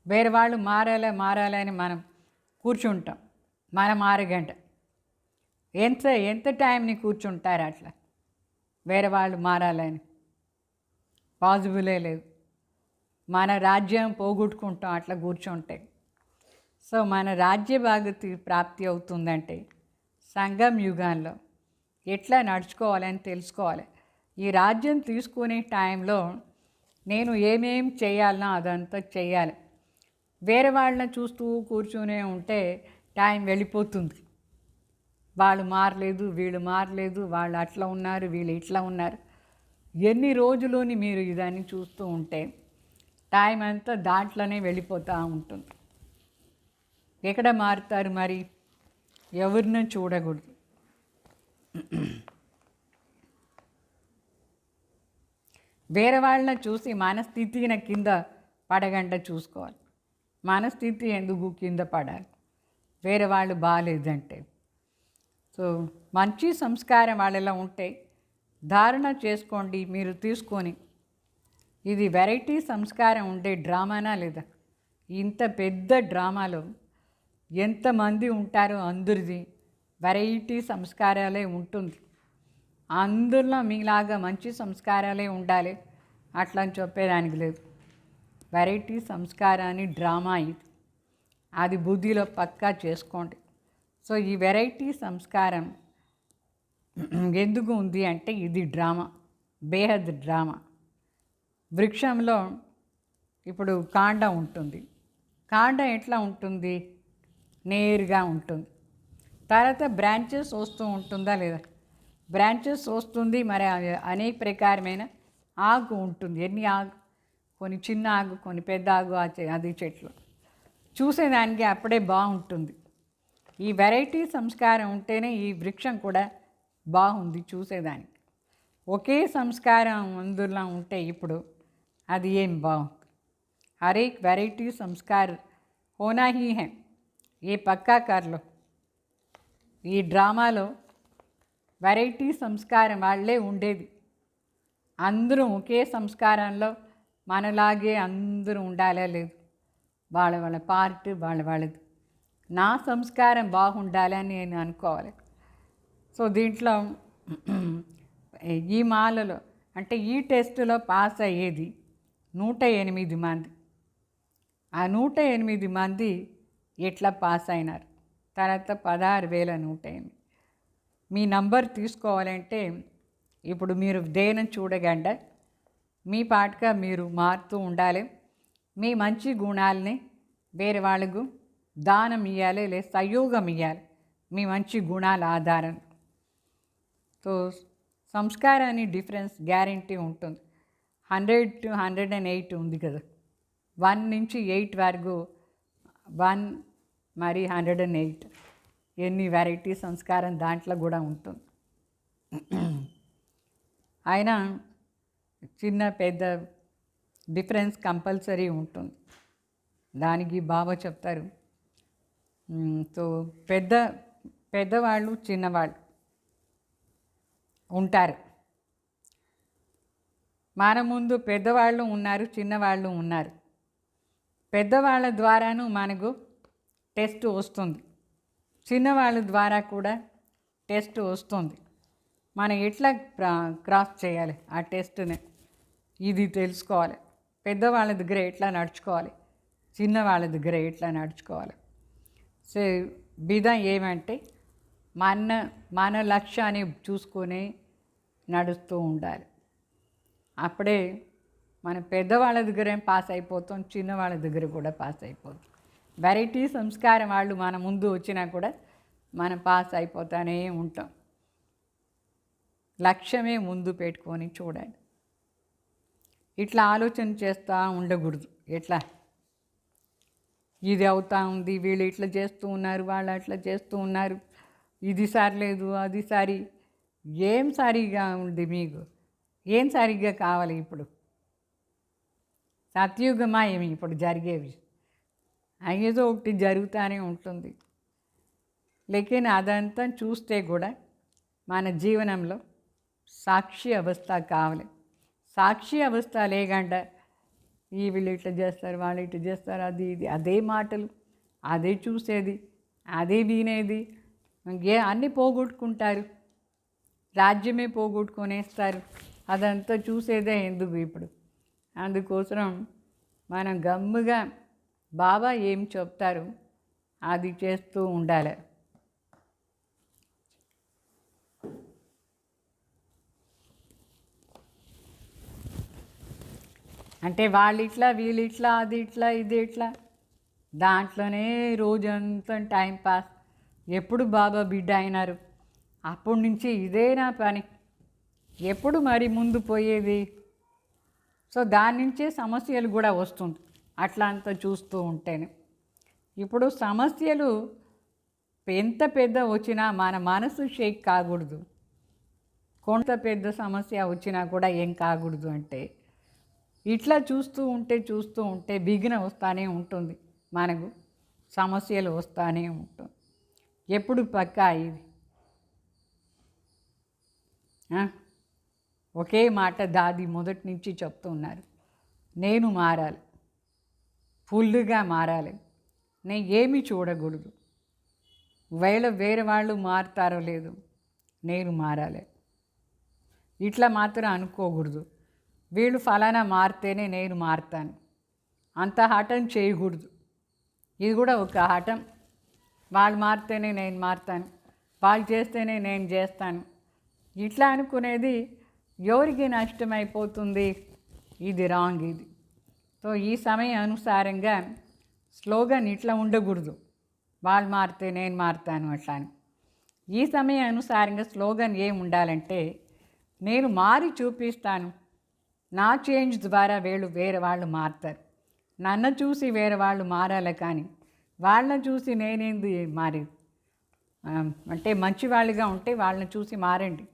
వేరే వాళ్ళు మారాలని మనం కూర్చుంటాం, మనం 6 గంట ఎంత టైంని కూర్చుంటారు అట్లా వేరే వాళ్ళు మారాలని? పాసిబులే లేదు. మన రాజ్యం పోగొట్టుకుంటాం అట్లా కూర్చుంటే. సో మన రాజ్య భాగతి ప్రాప్తి అవుతుందంటే సంగం యుగాల్లో ఎట్లా నడుచుకోవాలని తెలుసుకోవాలి. ఈ రాజ్యం తీసుకునే టైంలో నేను ఏమేం చేయాలనో అదంతా చేయాలి. వేరే వాళ్ళని చూస్తూ కూర్చునే ఉంటే టైం వెళ్ళిపోతుంది. వాళ్ళు మారలేదు, వీళ్ళు మారలేదు, వాళ్ళు అట్లా ఉన్నారు, వీళ్ళు ఇట్లా ఉన్నారు. ఎన్ని రోజులోని మీరు ఇదాన్ని చూస్తూ ఉంటే టైం అంతా దాంట్లోనే వెళ్ళిపోతూ ఉంటుంది. ఎక్కడ మారుతారు మరి? ఎవరిని చూడకూడదు. వేరే వాళ్ళని చూసి మన స్థితిని కింద పడకుండా చూసుకోవాలి. మన స్థితి ఎందుకు కింద పడాలి వేరే వాళ్ళు బాగాలేదంటే? సో మంచి సంస్కారం వాళ్ళలో ఉంటే ధారణ చేసుకోండి మీరు తీసుకొని. ఇది వెరైటీ సంస్కారం ఉండే డ్రామానా లేదా? ఇంత పెద్ద డ్రామాలో ఎంతమంది ఉంటారో అందరిది వెరైటీ సంస్కారాలే ఉంటుంది. అందరిలో మీలాగా మంచి సంస్కారాలే ఉండాలి అట్లా అని చెప్పేదానికి లేదు. వెరైటీ సంస్కారాన్ని డ్రామా ఇది, అది బుద్ధిలో పక్కా చేసుకోండి. సో ఈ వెరైటీ సంస్కారం ఎందుకు ఉంది అంటే ఇది డ్రామా, బేహద్ డ్రామా. వృక్షంలో ఇప్పుడు కాండం ఉంటుంది. కాండం ఎట్లా ఉంటుంది? నేరుగా ఉంటుంది. తర్వాత బ్రాంచెస్ వస్తూ ఉంటుందా లేదా? బ్రాంచెస్ వస్తుంది. మరి అనేక ప్రకారమైన ఆకు ఉంటుంది. ఎన్ని ఆకు? కొన్ని చిన్న ఆకు, కొన్ని పెద్ద ఆకు, అది చెట్లు చూసేదానికి అప్పుడే బాగుంటుంది. ఈ వెరైటీ సంస్కారం ఉంటేనే ఈ వృక్షం కూడా బాగుంది చూసేదానికి. ఒకే సంస్కారం అందులో ఉంటే ఇప్పుడు అది ఏం బాగుంది? हर एक वैरायटी संस्कार होना ही है ये पक्का कर लो. ఈ డ్రామాలో వెరైటీ సంస్కారం వాళ్ళే ఉండేది. అందరూ ఒకే సంస్కారంలో మనలాగే అందరూ ఉండాలే లేదు. వాళ్ళ వాళ్ళ పార్ట్ వాళ్ళది. నా సంస్కారం బాగుండాలని నేను అనుకోవాలి. సో దీంట్లో ఈ మాలలో అంటే ఈ టెస్టులో పాస్ అయ్యేది 108 మంది. ఆ 108 మంది ఎట్లా పాస్ అయినారు? తర్వాత 16,108. మీ నంబర్ తీసుకోవాలంటే ఇప్పుడు మీరు దేనం చూడగండి, మీ పాటుగా మీరు మారుతూ ఉండాలి. మీ మంచి గుణాలని వేరే వాళ్ళకు దానం ఇవ్వాలి, లేదా సహయోగం ఇవ్వాలి మీ మంచి గుణాల ఆధారం. సో సంస్కారాన్ని డిఫరెన్స్ గ్యారంటీ ఉంటుంది. 100 to 108 ఉంది కదా, 1 నుంచి 8 వరకు. 1 మరి 108 ఎన్ని వెరైటీ సంస్కారం దాంట్లో కూడా ఉంటుంది. అయినా చిన్న పెద్ద డిఫరెన్స్ కంపల్సరీ ఉంటుంది. దానికి బాబా చెప్తారు. సో పెద్దవాళ్ళు చిన్నవాళ్ళు ఉంటారు. మన ముందు పెద్దవాళ్ళు ఉన్నారు, చిన్నవాళ్ళు ఉన్నారు. పెద్దవాళ్ళ ద్వారాను మనకు టెస్ట్ వస్తుంది, చిన్నవాళ్ళ ద్వారా కూడా టెస్ట్ వస్తుంది. మనం ఎట్లా క్రాస్ చేయాలి ఆ టెస్ట్ని ఇది తెలుసుకోవాలి. పెద్దవాళ్ళ దగ్గర ఎట్లా నడుచుకోవాలి, చిన్నవాళ్ళ ఎట్లా నడుచుకోవాలి. సో విధం ఏమంటే మన లక్ష్యాన్ని చూసుకొని నడుస్తూ ఉండాలి. అప్పుడే మనం పెద్దవాళ్ళ దగ్గర పాస్ అయిపోతాం, చిన్నవాళ్ళ దగ్గర కూడా పాస్ అయిపోతాం. వెరైటీ సంస్కారం వాళ్ళు మన ముందు వచ్చినా కూడా మనం పాస్ అయిపోతానే ఉంటాం. లక్ష్యమే ముందు పెట్టుకొని చూడండి. ఇట్లా ఆలోచన చేస్తూ ఉండకూడదు. ఎట్లా ఇది అవుతా ఉంది, వీళ్ళు ఇట్లా చేస్తూ ఉన్నారు, వాళ్ళు అట్లా చేస్తూ ఉన్నారు, ఇది సరిలేదు, అది సరి. ఏం సరిగా ఉంది మీకు? ఏం సరిగ్గా కావాలి? ఇప్పుడు సత్యుగమా ఏమి ఇప్పుడు జరిగేవి? ఏదో ఒకటి జరుగుతూనే ఉంటుంది. లేకిన్ అదంతా చూస్తే కూడా మన జీవనంలో సాక్షి అవస్థ కావాలి. సాక్షి అవస్థ లేకుండా ఈ వీళ్ళు ఇట్లా చేస్తారు, వాళ్ళు ఇట్లా చేస్తారు, అది ఇది అదే మాటలు, అదే చూసేది, అదే వినేది, అన్నీ పోగొట్టుకుంటారు. రాజ్యమే పోగొట్టుకొనేస్తారు. అదంతా చూసేదే ఎందుకు ఇప్పుడు? అందుకోసం మనం గమ్ముగా బాబా ఏం చెప్తారు అది చేస్తూ ఉండాలి. అంటే వాళ్ళు ఇట్లా, వీళ్ళు ఇట్లా, అది ఇట్లా, ఇది ఇట్లా, దాంట్లోనే రోజంతా టైం పాస్. ఎప్పుడు బాబా బిడ్డ అయినారు అప్పటి నుంచి ఇదే నా పని, ఎప్పుడు మరి ముందు పోయేది? సో దాని నుంచే సమస్యలు కూడా వస్తుంది అట్లా అంతా చూస్తూ ఉంటేనే. ఇప్పుడు సమస్యలు ఎంత పెద్ద వచ్చినా మన మనసు షేక్ కాకూడదు. కొంత పెద్ద సమస్య వచ్చినా కూడా ఏం కాకూడదు. అంటే ఇట్లా చూస్తూ ఉంటే విఘ్నం వస్తూనే ఉంటుంది, మనకు సమస్యలు వస్తూనే ఉంటుంది. ఎప్పుడు పక్కా ఇది ఒకే మాట దాది మొదటి నుంచి చెప్తూ ఉన్నారు. నేను మారాలి, ఫుల్గా మారాలి, నేను ఏమీ చూడకూడదు. వేరే వాళ్ళు మారుతారో లేదు, నేను మారాలి. ఇట్లా మాత్రం అనుకోకూడదు. వీళ్ళు ఫలానా మారితేనే నేను మారుతాను, అంత హఠం చేయకూడదు. ఇది కూడా ఒక హఠం. వాళ్ళు మారితేనే నేను మారుతాను, వాళ్ళు చేస్తేనే నేను చేస్తాను, ఇట్లా అనుకునేది ఎవరికి నష్టమైపోతుంది? ఇది రాంగ్. ఇది సో ఈ సమయం అనుసారంగా స్లోగన్ ఇట్లా ఉండకూడదు, వాళ్ళు మారితే నేను మారుతాను అట్లా అని. ఈ సమయం అనుసారంగా స్లోగన్ ఏం ఉండాలంటే, నేను మారి చూపిస్తాను, నా చేంజ్ ద్వారా వేరే వాళ్ళు మారుతారు. నన్ను చూసి వేరే వాళ్ళు మారాలి, కానీ వాళ్ళని చూసి నేనేంది మారేది? అంటే మంచి వాళ్ళుగా ఉంటే వాళ్ళని చూసి మారండి.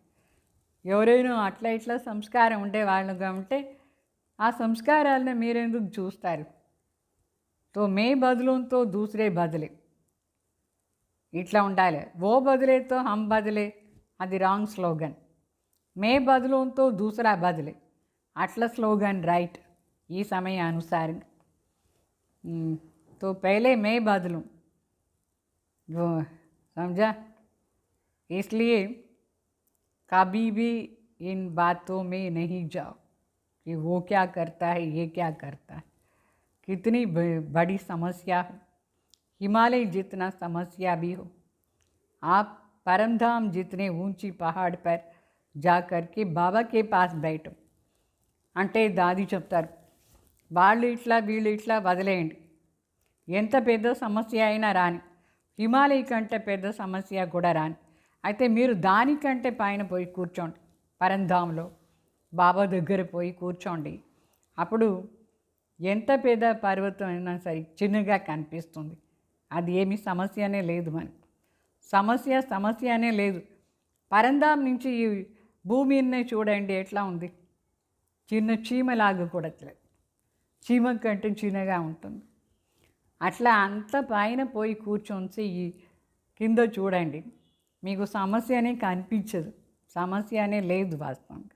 ఎవరైనా అట్లా ఇట్లా సంస్కారం ఉండే వాళ్ళుగా ఉంటే ఆ సంస్కారాలను మీరెందుకు చూస్తారు? తో మే బదులుతో దూసరే బదులే ఇట్లా ఉండాలి. ఓ బదులేతో హమ్ బదులే అది రాంగ్ స్లోగన్. మే బదులుతో దూసరా బదులే అట్లా స్లోగన్ రైట్ ఈ समय अनुसार। तो पहले मैं बदलूं, वो समझा? इसलिए कभी भी इन बातों में नहीं जाओ कि वो क्या करता है, ये क्या करता है। कितनी बड़ी समस्या हो, हिमालय जितना समस्या भी हो, आप परमधाम जितने ऊंची पहाड़ पर जाकर के बाबा के पास बैठो అంటే దాది చెప్తారు, వాళ్ళు ఇట్లా వీళ్ళు ఇట్లా వదిలేయండి, ఎంత పెద్ద సమస్య అయినా రాని, హిమాలయ కంటే పెద్ద సమస్య కూడా రాని, అయితే మీరు దానికంటే పైన పోయి కూర్చోండి, పరంధాంలో బాబా దగ్గర పోయి కూర్చోండి. అప్పుడు ఎంత పెద్ద పర్వతం అయినా సరే చిన్నగా కనిపిస్తుంది. అది ఏమి సమస్యనే లేదు, మనకి సమస్యనే లేదు. పరంధాం నుంచి ఈ భూమిని చూడండి ఎట్లా ఉంది, చిన్న చీమలాగా కూడా చీమ కంటే చిన్నగా ఉంటుంది. అట్లా అంత పైన పోయి కూర్చొని ఈ కింద చూడండి, మీకు సమస్యనే కనిపించదు, సమస్యనే లేదు వాస్తవంగా.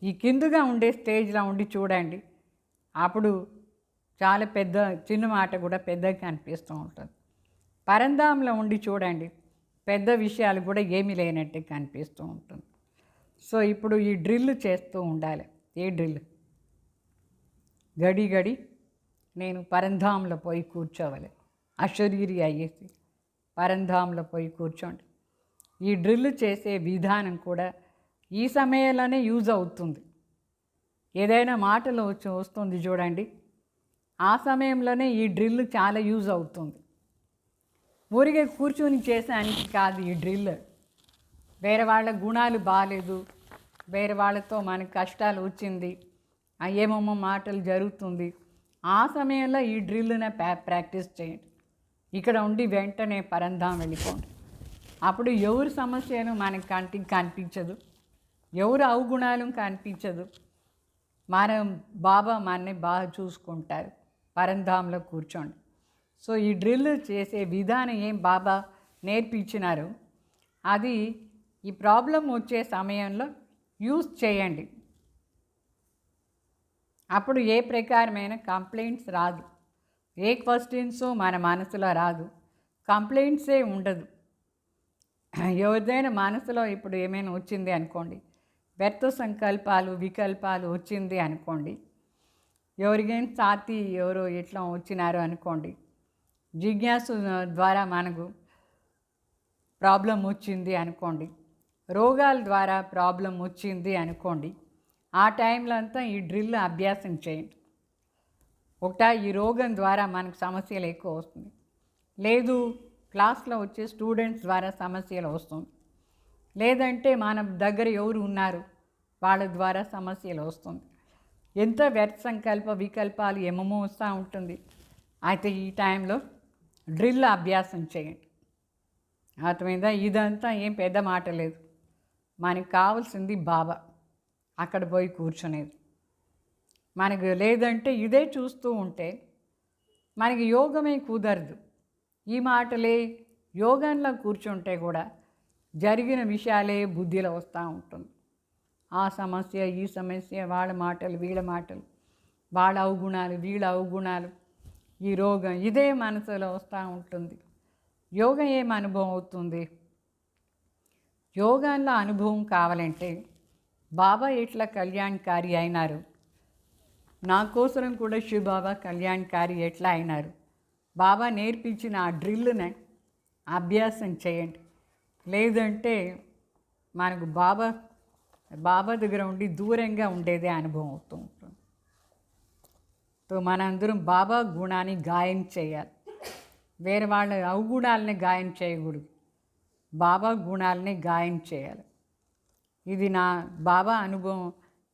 ఈ కిందగా ఉండే స్టేజ్లో ఉండి చూడండి, అప్పుడు చాలా పెద్ద చిన్న మాట కూడా పెద్దగా కనిపిస్తూ ఉంటుంది. పరంధాంలో ఉండి చూడండి, పెద్ద విషయాలు కూడా ఏమీ లేనట్టే కనిపిస్తూ ఉంటుంది. సో ఇప్పుడు ఈ డ్రిల్ చేస్తూ ఉండాలి. ఏ డ్రిల్? గడి నేను పరంధాంలో పోయి కూర్చోవాలి, అశరీరి అయ్యేసి పరంధాంలో పోయి కూర్చోండి. ఈ డ్రిల్ చేసే విధానం కూడా ఈ సమయంలోనే యూజ్ అవుతుంది. ఏదైనా మాటలు వస్తుంది చూడండి, ఆ సమయంలోనే ఈ డ్రిల్ చాలా యూజ్ అవుతుంది. ఊరికే కూర్చొని చేసానికి కాదు ఈ డ్రిల్. వేరే వాళ్ళ గుణాలు బాగాలేదు, వేరే వాళ్ళతో మనకు కష్టాలు వచ్చింది, ఏమేమో మాటలు జరుగుతుంది, ఆ సమయంలో ఈ డ్రిల్ని ప్రాక్టీస్ చేయండి. ఇక్కడ ఉండి వెంటనే పరంధాం వెళ్ళిపోండి. అప్పుడు ఎవరి సమస్యను మనకి కంటికి కనిపించదు, ఎవరు అవగుణాలు కనిపించదు. బాబా మనని బాగా చూసుకుంటారు. పరంధాంలో కూర్చోండి. సో ఈ డ్రిల్ చేసే విధానం ఏం బాబా నేర్పించినారు, అది ఈ ప్రాబ్లం వచ్చే సమయంలో యూజ్ చేయండి. అప్పుడు ఏ ప్రకారమైన కంప్లైంట్స్ రాదు, ఏ క్వశ్చన్స్ మన మనసులో రాదు, కంప్లైంట్సే ఉండదు. ఎవరిదైనా మనసులో ఇప్పుడు ఏమైనా వచ్చింది అనుకోండి, వ్యర్థ సంకల్పాలు వికల్పాలు వచ్చింది అనుకోండి, ఎవరికైనా సాతి ఎవరో ఎట్లా వచ్చినారో అనుకోండి, జిజ్ఞాసు ద్వారా మనకు ప్రాబ్లం వచ్చింది అనుకోండి, రోగాల ద్వారా ప్రాబ్లం వచ్చింది అనుకోండి, ఆ టైంలో అంతా ఈ డ్రిల్ అభ్యాసం చేయండి. ఈ రోగం ద్వారా మనకు సమస్యలు ఎక్కువ వస్తుంది, లేదు క్లాస్లో వచ్చే స్టూడెంట్స్ ద్వారా సమస్యలు వస్తుంది, లేదంటే మన దగ్గర ఎవరు ఉన్నారు వాళ్ళ ద్వారా సమస్యలు వస్తుంది. ఎంత వ్యర్థ సంకల్ప వికల్పాలు ఏమేమో వస్తూ ఉంటుంది. అయితే ఈ టైంలో డ్రిల్ అభ్యాసం చేయండి. అర్థమైందా? ఇదంతా ఏం పెద్ద మాట లేదు, మనకు కావాల్సింది బాబా, అక్కడ పోయి కూర్చునేది. మనకు లేదంటే ఇదే చూస్తూ ఉంటే మనకి యోగమే కుదరదు. ఈ మాటలే యోగంలో కూర్చుంటే కూడా జరిగిన విషయాలే బుద్ధిలో వస్తూ ఉంటుంది. ఆ సమస్య ఈ సమస్య, వాళ్ళ మాటలు వీళ్ళ మాటలు, వాళ్ళ అవగుణాలు వీళ్ళ అవగుణాలు, ఈ రోగం ఇదే మనసులో వస్తూ ఉంటుంది. యోగం ఏం అనుభవం అవుతుంది? యోగాల్లో అనుభవం కావాలంటే బాబా ఎట్లా కళ్యాణకారి అయినారు, నా కోసం కూడా శివబాబా కళ్యాణకారి ఎట్లా అయినారు, బాబా నేర్పించిన ఆ డ్రిల్ని అభ్యాసం చేయండి. లేదంటే మనకు బాబా దగ్గర ఉండి దూరంగా ఉండేదే అనుభవం అవుతూ ఉంటుంది. సో మనందరం బాబా గుణాన్ని గాయం చేయాలి, వేరే వాళ్ళ అవగుణాలని గాయం చేయకూడదు, బాబా గుణాలని గాయం చేయాలి. ఇది నా బాబా అనుభవం.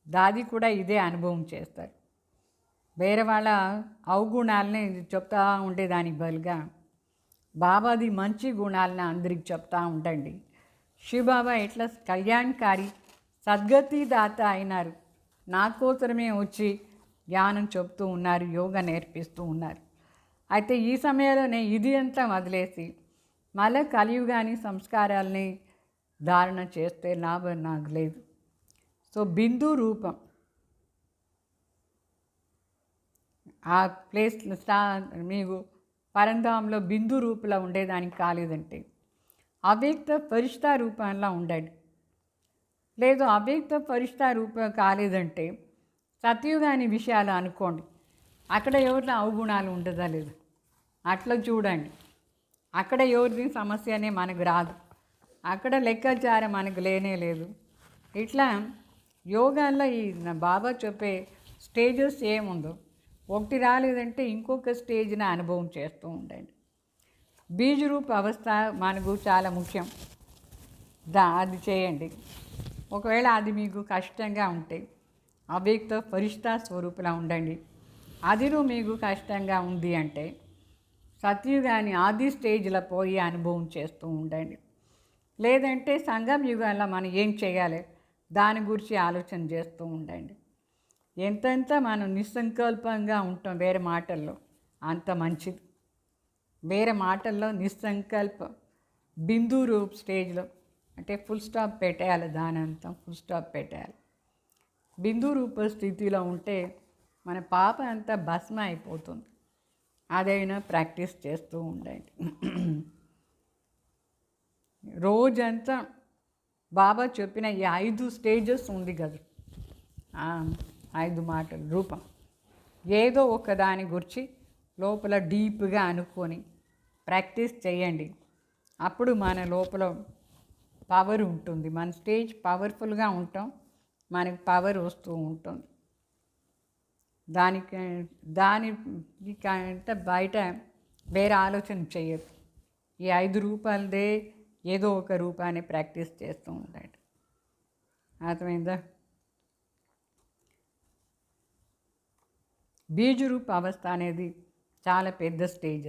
దాది కూడా ఇదే అనుభవం చేస్తారు. వేరే వాళ్ళ అవగుణాలని చెప్తా ఉండేదానికి బదులుగా బాబాది మంచి గుణాలని అందరికి చెప్తా ఉండండి. శివబాబా ఎట్లా కళ్యాణకారి సద్గతి దాత అయినారు, నా కోసమే వచ్చి జ్ఞానం చెప్తూ ఉన్నారు, యోగా నేర్పిస్తూ ఉన్నారు. అయితే ఈ సమయంలోనే ఇది అంతా వదిలేసి మళ్ళీ కలియుగాని సంస్కారాలని ధారణ చేస్తే లాభం నాకు లేదు. సో బిందు రూపం ఆ ప్లేస్ మీకు పరంధాంలో బిందు రూపంలో ఉండేదానికి కాలేదంటే అవ్యక్త ఫరిష్ట రూపంలో ఉండండి. లేదు అవ్యక్త ఫరిష్ట రూపం కాలేదంటే సత్యుగాని విషయాలు అనుకోండి, అక్కడ ఎవరిలో అవగుణాలు ఉండదా లేదు అట్లా చూడండి. అక్కడ ఎవరిది సమస్యనే మనకు రాదు, అక్కడ లెక్కాచారం మనకు లేనే లేదు. ఇట్లా యోగాల్లో ఈ బాబా చెప్పే స్టేజెస్ ఏముందో ఒకటి రాలేదంటే ఇంకొక స్టేజ్ని అనుభవం చేస్తూ ఉండండి. బీజరూప అవస్థ మనకు చాలా ముఖ్యం, అది చేయండి. ఒకవేళ అది మీకు కష్టంగా ఉంటే అవ్యక్త ఫరిష్ట స్వరూపులా ఉండండి. అదిను మీకు కష్టంగా ఉంది అంటే సత్యుగాని ఆది స్టేజ్లో పోయి అనుభవం చేస్తూ ఉండండి. లేదంటే సంగం యుగాల్లో మనం ఏం చేయాలి దాని గురించి ఆలోచన చేస్తూ ఉండండి. ఎంతెంత మనం నిస్సంకల్పంగా ఉంటాం వేరే మాటల్లో అంత మంచిది. వేరే మాటల్లో నిస్సంకల్పం బిందు రూప్ స్టేజ్లో అంటే ఫుల్ స్టాప్ పెట్టేయాలి, దాని అంతా ఫుల్ స్టాప్ పెట్టేయాలి. బిందు రూప స్థితిలో ఉంటే మన పాప అంతా భస్మ అయిపోతుంది. అదైనా ప్రాక్టీస్ చేస్తూ ఉండండి. రోజంతా బాబా చెప్పిన ఈ 5 స్టేజెస్ ఉంది కదా, 5 మాటలు రూపం, ఏదో ఒక దాని గురించి లోపల డీప్గా అనుకొని ప్రాక్టీస్ చేయండి. అప్పుడు మన లోపల పవర్ ఉంటుంది, మన స్టేజ్ పవర్ఫుల్గా ఉంటాం, మనకి పవర్ వస్తూ ఉంటుంది. దానికంటే బయట వేరే ఆలోచన చేయదు. ఈ 5 రూపాయలదే ఏదో ఒక రూపాన్ని ప్రాక్టీస్ చేస్తూ ఉండండి. అర్థమైందా? బీజరూప అవస్థ అనేది చాలా పెద్ద స్టేజ్,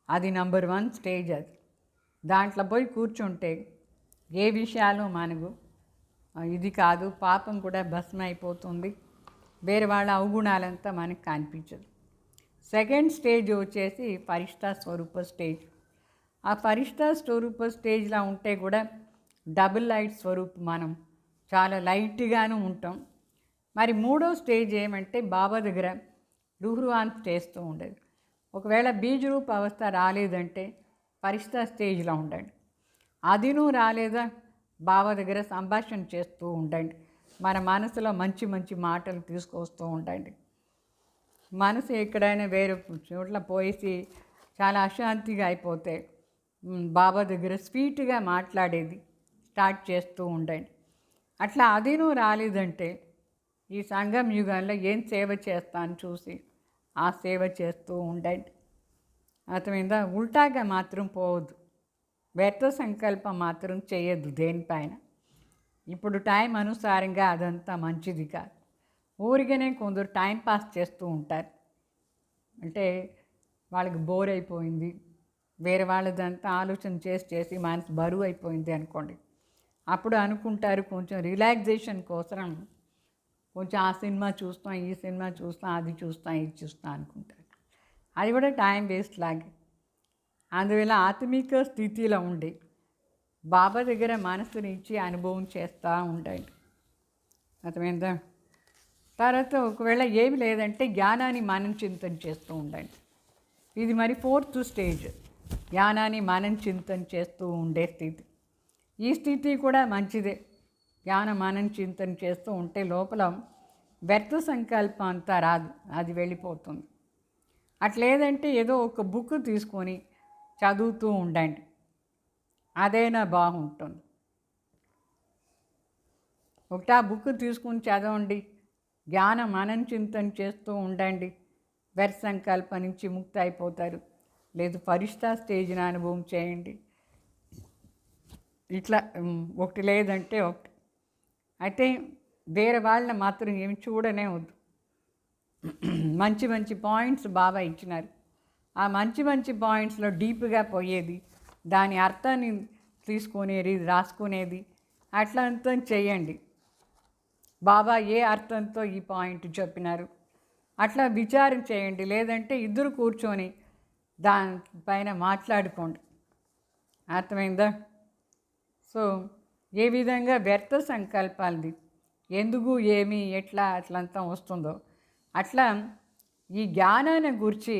అది నంబర్ 1 స్టేజ్. అది దాంట్లో పోయి కూర్చుంటే ఏ విషయాలు మనకు ఇది కాదు, పాపం కూడా భస్మ అయిపోతుంది, వేరే వాళ్ళ అవగుణాలంతా మనకు కనిపించదు. సెకండ్ స్టేజ్ వచ్చేసి ఫరిష్ట స్వరూప స్టేజ్. ఆ ఫరిష్ట స్వరూప స్టేజ్లో ఉంటే కూడా డబుల్ లైట్ స్వరూప్, మనం చాలా లైట్గాను ఉంటాం. మరి మూడో స్టేజ్ ఏమంటే బాబా దగ్గర రుహ్రువాన్ చేస్తూ ఉండేది. ఒకవేళ బీజరూప అవస్థ రాలేదంటే ఫరిష్ట స్టేజ్లో ఉండండి. అదినూ రాలేదా బాబా దగ్గర సంభాషణ చేస్తూ ఉండండి. మన మనసులో మంచి మంచి మాటలు తీసుకొస్తూ ఉండండి. మనసు ఎక్కడైనా వేరే చోట్ల పోయేసి చాలా అశాంతిగా అయిపోతే బాబా దగ్గర స్వీట్గా మాట్లాడేది స్టార్ట్ చేస్తూ ఉండండి. అట్లా అదినూ రాలేదంటే ఈ సంగం యుగంలో ఏం సేవ చేస్తాను చూసి ఆ సేవ చేస్తూ ఉండండి. అర్థమైందా? ఉల్టాగా మాత్రం పోవద్దు, వ్యర్థ సంకల్పం మాత్రం చేయొద్దు దేనిపైన. ఇప్పుడు టైం అనుసారంగా అదంతా మంచిది కాదు. ఊరికనే కొందరు టైం పాస్ చేస్తూ ఉంటారు, అంటే వాళ్ళకి బోర్ అయిపోయింది, వేరే వాళ్ళదంతా ఆలోచన చేసి మనసు బరువు అయిపోయింది అనుకోండి, అప్పుడు అనుకుంటారు కొంచెం రిలాక్సేషన్ కోసం కొంచెం ఆ సినిమా చూస్తాం, ఈ సినిమా చూస్తాం, అది చూస్తాం, ఇది చూస్తాం అనుకుంటారు. అది కూడా టైం వేస్ట్ లాగే. అందువల్ల ఆత్మిక స్థితిలో ఉండి బాబా దగ్గర మనసుని ఇచ్చి అనుభవం చేస్తూ ఉండండి. అర్థమైందా? తర్వాత ఒకవేళ ఏమి లేదంటే జ్ఞానాన్ని మనం చింతన చేస్తూ ఉండండి. ఇది మరి 4th స్టేజ్, జ్ఞానాన్ని మనం చింతన చేస్తూ ఉండే స్థితి. ఈ స్థితి కూడా మంచిదే. జ్ఞానం మనం చింతన చేస్తూ ఉంటే లోపల వ్యర్థ సంకల్పం అంతా రాదు, అది వెళ్ళిపోతుంది. అట్లేదంటే ఏదో ఒక బుక్ తీసుకొని చదువుతూ ఉండండి, అదైనా బాగుంటుంది. ఒకటా బుక్ తీసుకుని చదవండి, జ్ఞానం మనం చింతన చేస్తూ ఉండండి, వ్యర్థ సంకల్పం నుంచి ముక్తి అయిపోతారు. లేదు ఫరిష్తా స్టేజ్ని అనుభవం చేయండి. ఇట్లా ఒకటి లేదంటే ఒకటి. అయితే వేరే వాళ్ళని మాత్రం ఏమి చూడనే వద్దు. మంచి మంచి పాయింట్స్ బాబా ఇచ్చినారు. ఆ మంచి మంచి పాయింట్స్లో డీప్గా పోయేది, దాని అర్థాన్ని తీసుకునేది, రాసుకునేది, అట్లా అంతా చేయండి. బాబా ఏ అర్థంతో ఈ పాయింట్ చెప్పినారు అట్లా విచారం చేయండి. లేదంటే ఇద్దరు కూర్చొని దానిపైన మాట్లాడుకోండి. అర్థమైందా? సో ఏ విధంగా వ్యర్థ సంకల్పాలది ఎందుకు ఏమి ఎట్లా అట్లంతా వస్తుందో అట్లా ఈ జ్ఞానాన్ని గురించి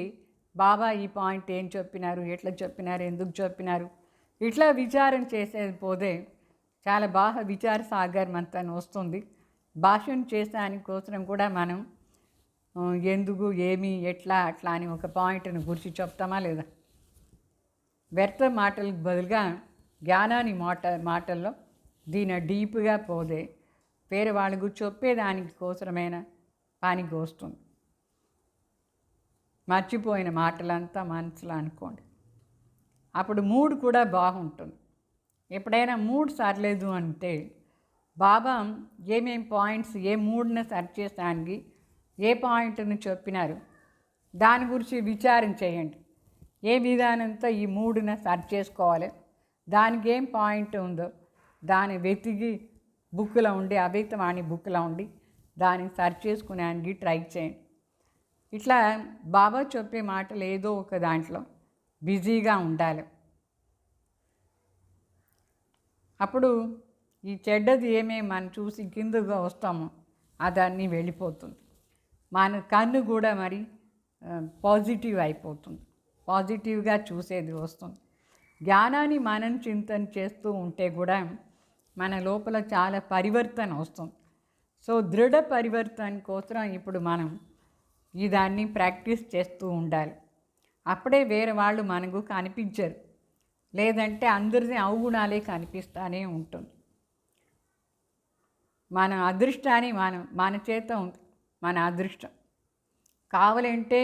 బాబా ఈ పాయింట్ ఏం చెప్పినారు, ఎట్లా చెప్పినారు, ఎందుకు చెప్పినారు, ఇట్లా విచారం చేసేది పోతే చాలా బాగా విచార సాగరం అంతా వస్తుంది. భాషణ చేసేదానికోసం కూడా మనం ఎందుకు ఏమి ఎట్లా అట్లా అని ఒక పాయింట్ని గురించి చెప్తామా లేదా? వ్యర్థ మాటలకు బదులుగా జ్ఞానాన్ని మాటల్లో దీని డీప్గా పోదే వేరే వాళ్ళకు చెప్పేదానికి కోసమైన పనికి వస్తుంది. మర్చిపోయిన మాటలంతా మనసులో అనుకోండి, అప్పుడు మూడ్ కూడా బాగుంటుంది. ఎప్పుడైనా మూడ్ సర్లేదు అంటే బాబా ఏమేం పాయింట్స్ ఏ మూడ్ని సర్చ్ చేసానికి ఏ పాయింట్ని చెప్పినారు దాని గురించి విచారం చేయండి. ఏ విధానంతో ఈ మూడుని సర్చ్ చేసుకోవాలి, దానికి ఏం పాయింట్ ఉందో దాన్ని వెతికి బుక్లో ఉండి అభేతవాణి బుక్లో ఉండి దాన్ని సర్చ్ చేసుకునేదానికి ట్రై చేయండి. ఇట్లా బాబా చెప్పే మాటలు ఏదో ఒక దాంట్లో బిజీగా ఉండాలి. అప్పుడు ఈ చెడ్డది ఏమేమి మనం చూసి కిందగా వస్తామో అదన్నీ వెళ్ళిపోతుంది. మన కన్ను కూడా మరి పాజిటివ్ అయిపోతుంది, పాజిటివ్గా చూసేది వస్తుంది. జ్ఞానాన్ని మనం చింతన చేస్తూ ఉంటే కూడా మన లోపల చాలా పరివర్తన వస్తుంది. సో దృఢ పరివర్తన కోసం ఇప్పుడు మనం ఈ దాన్ని ప్రాక్టీస్ చేస్తూ ఉండాలి. అప్పుడే వేరే వాళ్ళు మనకు కనిపించరు, లేదంటే అందరినీ అవగుణాలే కనిపిస్తూనే ఉంటుంది. మన అదృష్టాన్ని మన చేత ఉంది, మన అదృష్టం. కావాలంటే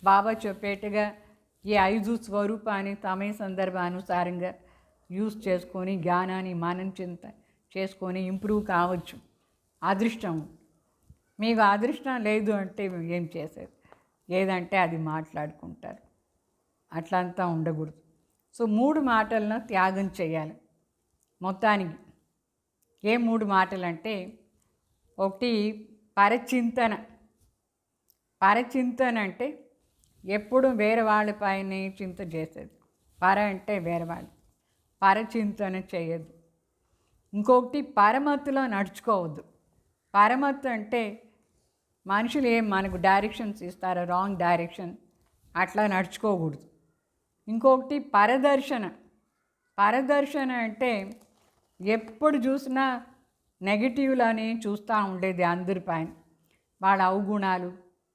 బాబా చెప్పేట్టుగా ఈ 5 స్వరూపాన్ని సమయ సందర్భానుసారంగా యూజ్ చేసుకొని జ్ఞానాన్ని మనం చింత చేసుకొని ఇంప్రూవ్ కావచ్చు. అదృష్టం మీకు అదృష్టం లేదు అంటే ఏం చేసేది, ఏదంటే అది మాట్లాడుకుంటారు. అట్లంతా ఉండకూడదు. సో 3 మాటలను త్యాగం చేయాలి మొత్తానికి. ఏ 3 మాటలు అంటే, ఒకటి పరచింతన. పరచింతన అంటే ఎప్పుడు వేరే వాళ్ళపైన చింత చేసేది. పర అంటే వేరే వాళ్ళు, పరచింతన చేయదు. ఇంకొకటి పరమత్తులో నడుచుకోవద్దు. పరమత్తు అంటే మనుషులు ఏం మనకు డైరెక్షన్స్ ఇస్తారో రాంగ్ డైరెక్షన్, అట్లా నడుచుకోకూడదు. ఇంకొకటి పరదర్శన. పరదర్శన అంటే ఎప్పుడు చూసినా నెగిటివ్లని చూస్తూ ఉండేది అందరిపైన, వాళ్ళ అవగుణాలు,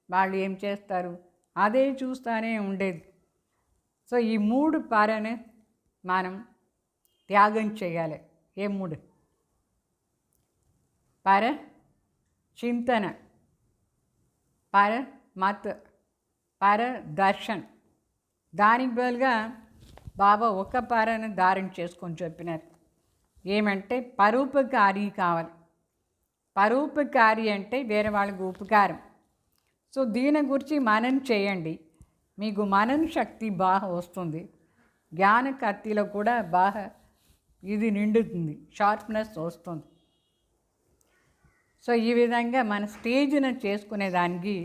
వాళ్ళు ఏం చేస్తారు అదే చూస్తూనే ఉండేది. సో ఈ 3 పరని మనం త్యాగం చేయాలి. ఏ 3? పర చింతన, పర మత్, పర దర్శన్. దానికి బదులుగా బాబా ఒక పరని ధారణ చేసుకొని చెప్పినారు. ఏమంటే పరోపకారి కావాలి. పరోపకారి అంటే వేరే వాళ్ళకు ఉపకారం. సో దీని గురించి మననం చేయండి, మీకు మనన శక్తి బాగా వస్తుంది. జ్ఞాన కత్తిలో కూడా బాగా ఇది నిండుతుంది, షార్ప్నెస్ వస్తుంది. సో ఈ విధంగా మన స్టేజ్ను చేసుకునేదానికి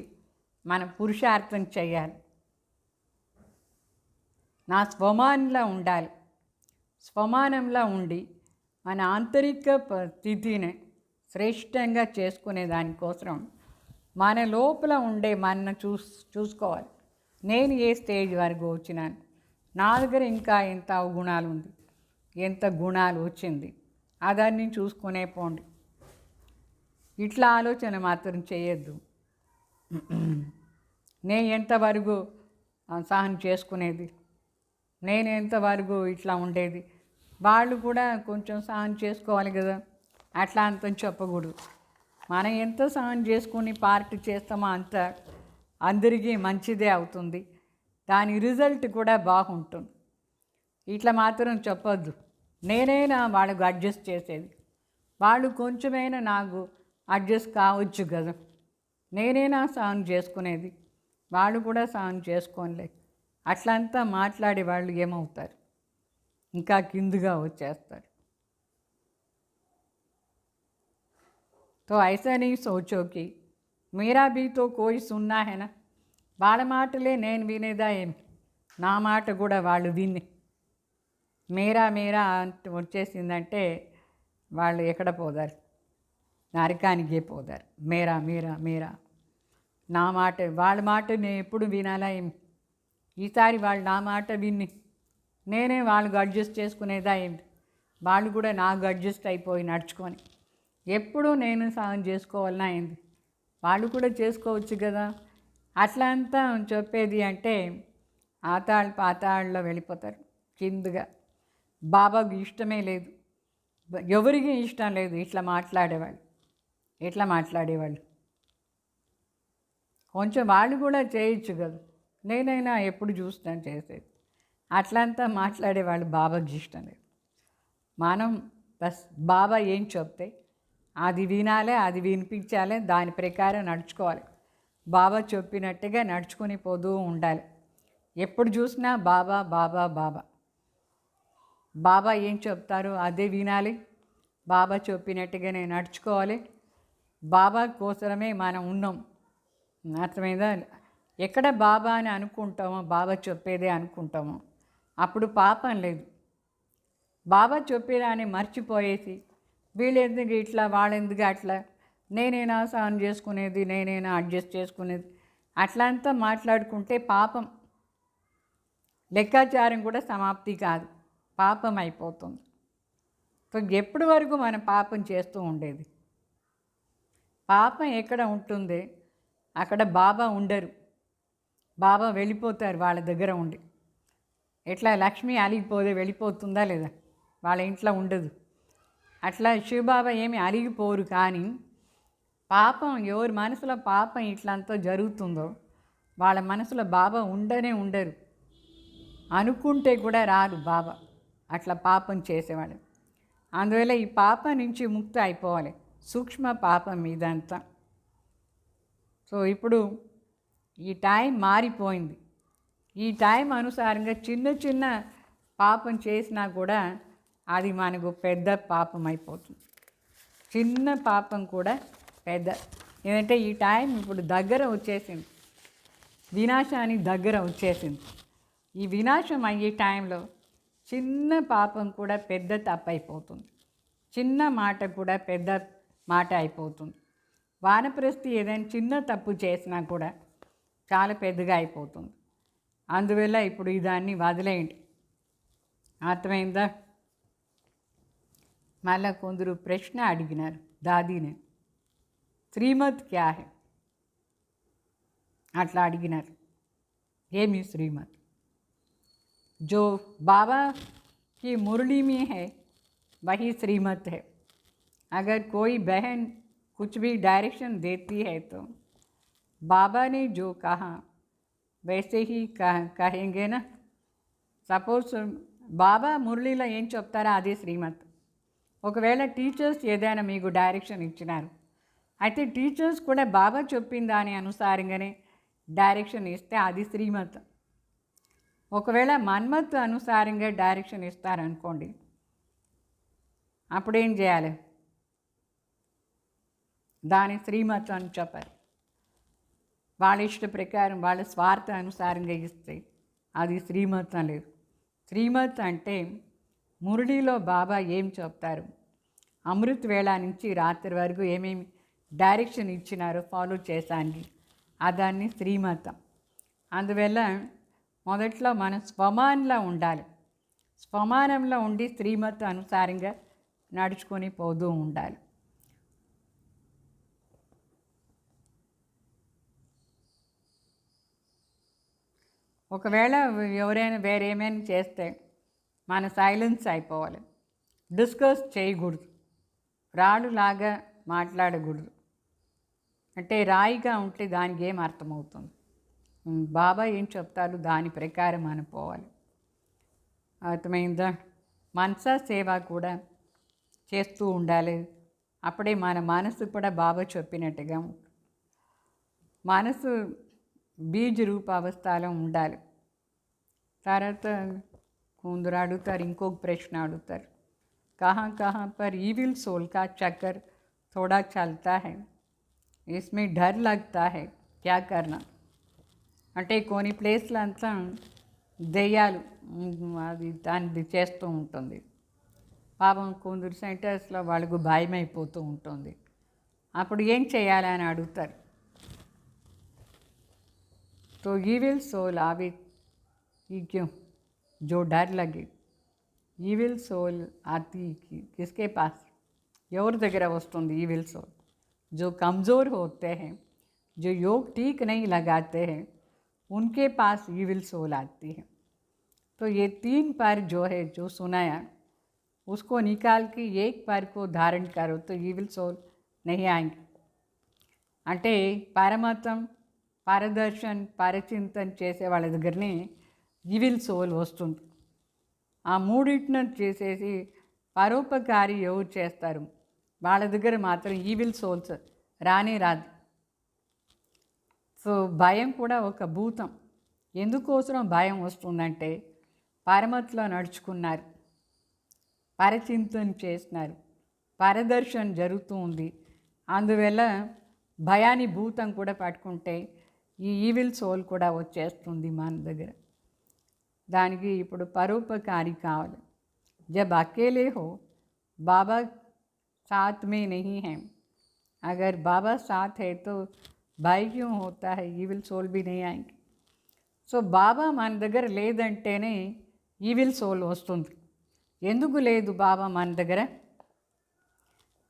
మనం పురుషార్థం చేయాలి. నా స్వమానంలో ఉండాలి. స్వమానంలో ఉండి మన ఆంతరిక స్థితిని శ్రేష్టంగా చేసుకునే దానికోసం మన లోపల ఉండే మన చూసుకోవాలి. నేను ఏ స్టేజ్ వరకు వచ్చినాను, నా దగ్గర ఇంకా ఎంత అవగుణాలు ఉంది, ఎంత గుణాలు వచ్చింది, అదాన్ని చూసుకునే పోండి. ఇట్లా ఆలోచన మాత్రం చేయొద్దు. నేను ఎంతవరకు సహనం చేసుకునేది, నేను ఎంతవరకు ఇట్లా ఉండేది, వాళ్ళు కూడా కొంచెం సహనం చేసుకోవాలి కదా, అట్లా అంత చెప్పకూడదు. మనం ఎంత సహనం చేసుకుని పార్ట్ చేస్తామో అంత అందరికీ మంచిదే అవుతుంది, దాని రిజల్ట్ కూడా బాగుంటుంది. ఇట్లా మాత్రం చెప్పొద్దు. నేనైనా వాళ్ళకు అడ్జస్ట్ చేసేది, వాళ్ళు కొంచెమైనా నాకు అడ్జస్ట్ కావచ్చు కదా, నేనైనా సహనం చేసుకునేది, వాళ్ళు కూడా సహనం చేసుకోనిలే. అట్లంతా మాట్లాడే వాళ్ళు ఏమవుతారు, ఇంకా కిందుగా వచ్చేస్తారు. तो ऐसा नहीं सोचो कि मेरा भी तो कोई सुनना है ना. వాళ్ళ మాటలే నేను వినేదా ఏమి, నా మాట కూడా వాళ్ళు విని మేరా మేరా వచ్చేసిందంటే వాళ్ళు ఎక్కడ పోదారు, నరకానికే పోదారు. మేరా మేరా మేరా నా మాట, వాళ్ళ మాట నేను ఎప్పుడు వినాలా ఏమి. ఈసారి వాళ్ళు నా మాట విని నేనే వాళ్ళకు అడ్జస్ట్ చేసుకునేదా ఏమి, వాళ్ళు కూడా నాకు అడ్జస్ట్ అయిపోయి నడుచుకొని ఎప్పుడూ నేను సహనం చేసుకోవాలన్నా ఏంది, వాళ్ళు కూడా చేసుకోవచ్చు కదా. అట్లా అంతా చెప్పేది అంటే పాతాళలో వెళ్ళిపోతారు కిందగా. బాబాకు ఇష్టమే లేదు, ఎవరికి ఇష్టం లేదు ఇట్లా మాట్లాడేవాళ్ళు. కొంచెం వాళ్ళు కూడా చేయొచ్చు కదా, నేనైనా ఎప్పుడు చూస్తాను చేసేది. అట్లంతా మాట్లాడేవాళ్ళు బాబాకి ఇష్టం లేదు. మనం బస్ బాబా ఏం చెప్తే అది వినాలి, అది వినిపించాలి, దాని ప్రకారం నడుచుకోవాలి. బాబా చెప్పినట్టుగా నడుచుకొని పోతూ ఉండాలి. ఎప్పుడు చూసినా బాబా బాబా బాబా బాబా ఏం చెప్తారో అదే వినాలి, బాబా చెప్పినట్టుగానే నడుచుకోవాలి. బాబా కోసమే మనం ఉన్నాం, అర్థమైందా. ఎక్కడ బాబా అని అనుకుంటామో, బాబా చెప్పేదే అనుకుంటామో అప్పుడు పాపం లేదు. బాబా చెప్పేదాన్ని మర్చిపోయేసి వీళ్ళెందుకు ఇట్లా, వాళ్ళెందుకు అట్లా, నేనైనా సహనం చేసుకునేది, నేనైనా అడ్జస్ట్ చేసుకునేది, అట్లా అంతా మాట్లాడుకుంటే పాపం, లెక్కాచారం కూడా సమాప్తి కాదు, పాపం అయిపోతుంది. సో ఎప్పటి వరకు మనం పాపం చేస్తూ ఉండేది. పాపం ఎక్కడ ఉంటుంది అక్కడ బాబా ఉండరు, బాబా వెళ్ళిపోతారు వాళ్ళ దగ్గర ఉండి. ఎట్లా లక్ష్మి అలిగిపోతే వెళ్ళిపోతుందా లేదా, వాళ్ళ ఇంట్లో ఉండదు. అట్లా శివబాబా ఏమి అలిగిపోరు. కానీ పాపం ఎవరి మనసులో పాపం ఇట్లంతా జరుగుతుందో వాళ్ళ మనసులో బాబా ఉండరు, అనుకుంటే కూడా రారు బాబా అట్లా పాపం చేసేవాళ్ళు. అందువల్ల ఈ పాపం నుంచి ముక్తి అయిపోవాలి, సూక్ష్మ పాపం ఇదంతా. సో ఇప్పుడు ఈ టైం మారిపోయింది. ఈ టైం అనుసారంగా చిన్న చిన్న పాపం చేసినా కూడా అది మనకు పెద్ద పాపం అయిపోతుంది. చిన్న పాపం కూడా పెద్ద, ఎందుకంటే ఈ టైం ఇప్పుడు దగ్గర వచ్చేసింది, వినాశానికి దగ్గర వచ్చేసింది. ఈ వినాశం అయ్యే టైంలో చిన్న పాపం కూడా పెద్ద తప్పు అయిపోతుంది, చిన్న మాట కూడా పెద్ద మాట అయిపోతుంది. వానప్రస్థి ఏదైనా చిన్న తప్పు చేసినా కూడా చాలా పెద్దగా అయిపోతుంది. అందువల్ల ఇప్పుడు దాన్ని వదిలేయండి, అర్థమైందా. మళ్ళా కొందరు ప్రశ్న అడిగినారు దాదీని, శ్రీమత్ క్యా హై అట్లా అడిగినారు. ఏమి శ్రీమత్, जो बाबा की मुरली में है वही श्रीमत है. अगर कोई बहन कुछ भी डायरेक्शन देती है तो बाबा ने जो कहा वैसे ही कहेंगे ना. సపోజ్ బాబా మురళీలో ఏం చెప్తారో అదే శ్రీమత్. ఒకవేళ టీచర్స్ ఏదైనా మీకు డైరెక్షన్ ఇచ్చినారు, అయితే టీచర్స్ కూడా బాబా చెప్పిన దాని అనుసారంగానే డైరెక్షన్ ఇస్తే అది శ్రీమత్. ఒకవేళ మన్మత్ అనుసారంగా డైరెక్షన్ ఇస్తారనుకోండి, అప్పుడేం చేయాలి, దాని శ్రీమత్ అని చెప్పారు. వాళ్ళ ఇష్ట ప్రకారం వాళ్ళ స్వార్థ అనుసారంగా ఇస్తే అది శ్రీమత్ లేదు. శ్రీమత్ అంటే మురళీలో బాబా ఏం చెప్తారు అమృత్ వేళ నుంచి రాత్రి వరకు ఏమేమి డైరెక్షన్ ఇచ్చినారో ఫాలో చేశాను. అదాన్ని శ్రీమతం. అందువల్ల మొదట్లో మనం స్వమానంలో ఉండాలి. స్వమానంలో ఉండి శ్రీమతం అనుసారంగా నడుచుకొని పోతూ ఉండాలి. ఒకవేళ ఎవరైనా వేరేమైనా చేస్తే మన సైలెన్స్ అయిపోవాలి. డిస్కస్ చేయకూడదు, రాళ్ళులాగా మాట్లాడకూడదు. అంటే రాయిగా ఉంటే దానికి ఏం అర్థమవుతుంది? బాబా ఏం చెప్తారు దాని ప్రకారం మనం పోవాలి. అర్థమైందా? మనసా సేవ కూడా చేస్తూ ఉండాలి. అప్పుడే మన మనసు కూడా బాబా చెప్పినట్టుగా ఉంటుంది. మనసు బీజ రూప అవస్థలో ఉండాలి. తర్వాత కొందరు అడుగుతారు, ఇంకొక ప్రశ్న అడుగుతారు, కहाँ कहाँ पर ఈవిల్ सोल का चक्कर थोड़ा चलता है, इसमें डर लगता है, क्या करना? అంటే కొన్ని ప్లేస్లు అంతా దెయ్యాలు అది దాన్ని చేస్తూ ఉంటుంది. పాపం కొందరు సెంటర్స్లో వాళ్ళకు భయం అయిపోతూ ఉంటుంది. అప్పుడు ఏం చేయాలి అని అడుగుతారు. तो ఈవిల్ सोल आवे ये क्यों जो डर लगे, ఈవిల్ सोल आती किसके पास? ఎవరి దగ్గర వస్తుంది ఈవిల్ सोल? जो कमज़ोर होते हैं, जो योग ठीक नहीं लगाते हैं, उनके पास ఈవిల్ सोल आती है. तो ये 3 पैर जो है जो सुनाया उसको निकाल के एक पैर को धारण करो तो ఈవిల్ सोल नहीं आएंगे. అంటే పరమతం, పరదర్శన్, పరచింతన్ చేసే వాళ్ళ దగ్గరనే ఈవిల్ సోల్ వస్తుంది. ఆ మూడింటిని చేసేసి పరోపకారి ఎవరు చేస్తారు వాళ్ళ దగ్గర మాత్రం ఈవిల్ సోల్స్ రానే రాదు. సో భయం కూడా ఒక భూతం. ఎందుకోసం భయం వస్తుందంటే పరమతిలో నడుచుకున్నారు, పరచింతన చేసినారు, పరదర్శన జరుగుతూ ఉంది. అందువల్ల భయాన్ని భూతం కూడా పట్టుకుంటే ఈ ఈవిల్ సోల్ కూడా వచ్చేస్తుంది మన దగ్గర. దానికి ఇప్పుడు పరోపకారి కావాలి. జబ్ అకేలే హో బాబా साथ में नहीं है, अगर बाबा साथ है तो भय क्यों होता है? ఈవిల్ సోల్ भी नहीं आएंगे. సో బాబా మన దగ్గర లేదంటేనే ఈవిల్ సోల్ వస్తుంది. ఎందుకు లేదు బాబా మన దగ్గర?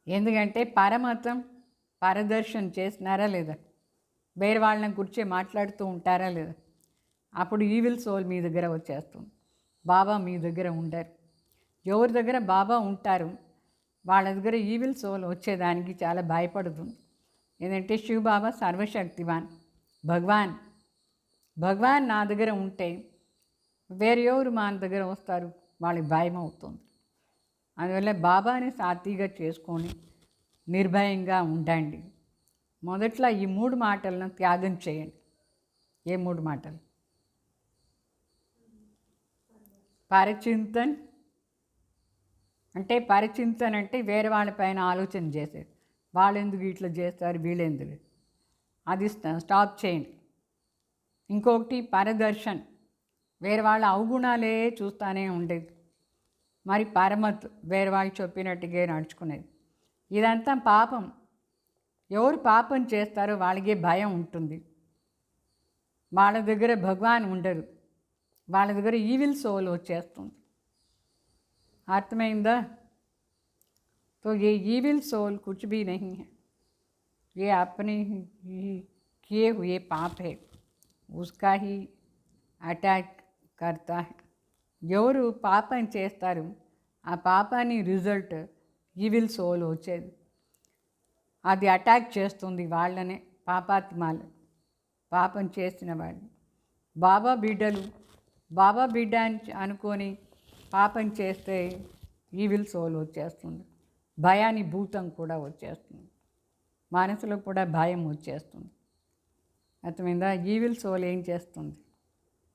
ఎందుకంటే పరమతం, పరదర్శన చేసినారా లేదా? వేరే వాళ్ళని గురించి మాట్లాడుతూ ఉంటారా లేదా? అప్పుడు ఈవిల్ సోల్ మీ దగ్గర వచ్చేస్తుంది. బాబా మీ దగ్గర ఉండరు. ఎవరి దగ్గర బాబా ఉంటారు వాళ్ళ దగ్గర ఈవిల్ సోల్ వచ్చేదానికి చాలా భయపడుతుంది. ఏంటంటే శివ బాబా సర్వశక్తివాన్, భగవాన్ నా దగ్గర ఉంటే వేరే ఎవరు మన దగ్గర వస్తారు? వాళ్ళకి భయం అవుతుంది. అందువల్ల బాబాని సాతిగా చేసుకొని నిర్భయంగా ఉండండి. మొదట్లో ఈ 3 మాటలను త్యాగం చేయండి. ఏ 3 మాటలు? పరచింతన్ అంటే పరచింతన అంటే వేరే వాళ్ళపైన ఆలోచన చేసేది. వాళ్ళు ఎందుకు ఇట్లా చేస్తారు, వీళ్ళెందుకు, అది స్టాప్ చేయండి. ఇంకొకటి పరదర్శన్, వేరే వాళ్ళ అవగుణాలే చూస్తూనే ఉండేది. మరి పరమత్, వేరే వాళ్ళు చెప్పినట్టుగా నడుచుకునేది. ఇదంతా పాపం. ఎవరు పాపం చేస్తారో వాళ్ళకే భయం ఉంటుంది. వాళ్ళ దగ్గర భగవాన్ ఉండరు, వాళ్ళ దగ్గర ఈవిల్ సోల్ వచ్చేస్తుంది. అర్థమైందా? तो ये ఈవిల్ सोल कुछ भी नहीं है, ये अपने ही किए हुए पाप है, उसका ही अटैक करता है. ఎవరు పాపం చేస్తారు ఆ పాపాన్ని రిజల్ట్ ఈవిల్ సోల్ వచ్చేది. అది అటాక్ చేస్తుంది వాళ్ళనే, పాపాత్మాలు, పాపం చేసిన వాళ్ళు. బాబా బిడ్డలు, బాబా బిడ్డ అని అనుకొని పాపం చేస్తే ఈవిల్ సోల్ వచ్చేస్తుంది. భయాన్ని భూతం కూడా వచ్చేస్తుంది. మనసులో కూడా భయం వచ్చేస్తుంది. అర్థమైందా? ఈవిల్ సోల్ ఏం చేస్తుంది?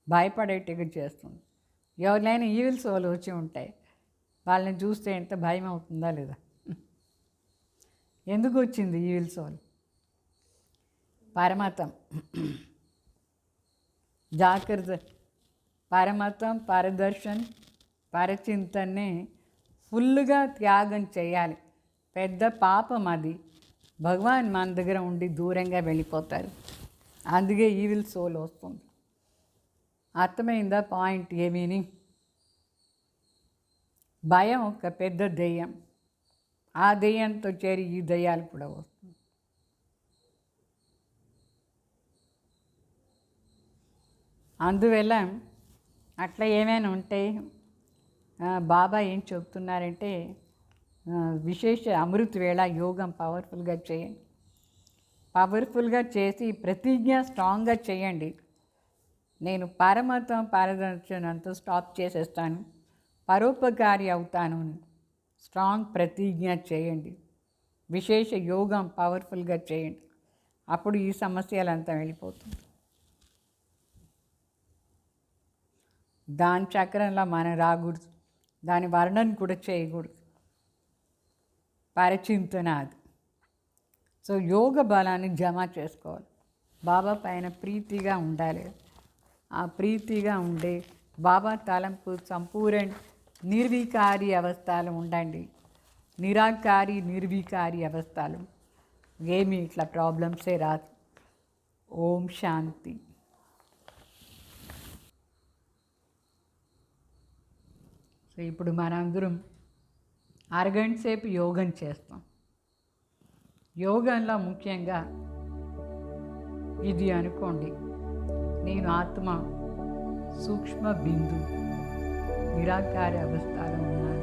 భయపడేట్టుగా చేస్తుంది. ఎవరినైనా ఈవిల్ సోల్ వచ్చి ఉంటాయి, వాళ్ళని చూస్తే ఎంత భయం అవుతుందా లేదా? ఎందుకు వచ్చింది ఈవిల్ సోల్? పరమతం, జాగ్రత్త. పరమతం, పరదర్శన్, పరచింతనే ఫుల్గా త్యాగం చేయాలి. పెద్ద పాపం అది. భగవాన్ మన దగ్గర ఉండి దూరంగా వెళ్ళిపోతారు. అందుకే ఈవిల్ సోల్ వస్తుంది. అర్థమైందా పాయింట్ ఏమీని? భయం ఒక పెద్ద దెయ్యం. ఆ దెయ్యంతో చేరి ఈ దెయ్యాలు కూడా వస్తుంది. అందువల్ల అట్లా ఏమైనా ఉంటే బాబా ఏం చెప్తున్నారంటే విశేష అమృత వేళ యోగం పవర్ఫుల్గా చేయండి. పవర్ఫుల్గా చేసి ప్రతిజ్ఞ స్ట్రాంగ్గా చేయండి. నేను పరమతం పారదర్శనంతో స్టాప్ చేసేస్తాను, పరోపకారి అవుతాను. స్ట్రాంగ్ ప్రతిజ్ఞ చేయండి. విశేష యోగం పవర్ఫుల్గా చేయండి. అప్పుడు ఈ సమస్యలంతా వెళ్ళిపోతుంది. దాని చక్రంలో మనం రాకూడదు, దాని వర్ణన కూడా చేయకూడదు. పరచింతన అది. సో యోగ బలాన్ని జమ చేసుకోవాలి. బాబా పైన ప్రీతిగా ఉండాలి. ఆ ప్రీతిగా ఉండే బాబా తలంపు సంపూర్ణ నిర్వికారి అవస్థలు ఉండండి. నిరాకారి నిర్వికారి అవస్థలు ఏమి ఇట్లా ప్రాబ్లమ్సే రాదు. ఓం శాంతి. సో ఇప్పుడు మనందరం అరగంట సేపు యోగం చేస్తాం. యోగంలో ముఖ్యంగా ఇది అనుకోండి, నేను ఆత్మ సూక్ష్మ బిందు నిరాకార అవస్థలో ఉన్నాను.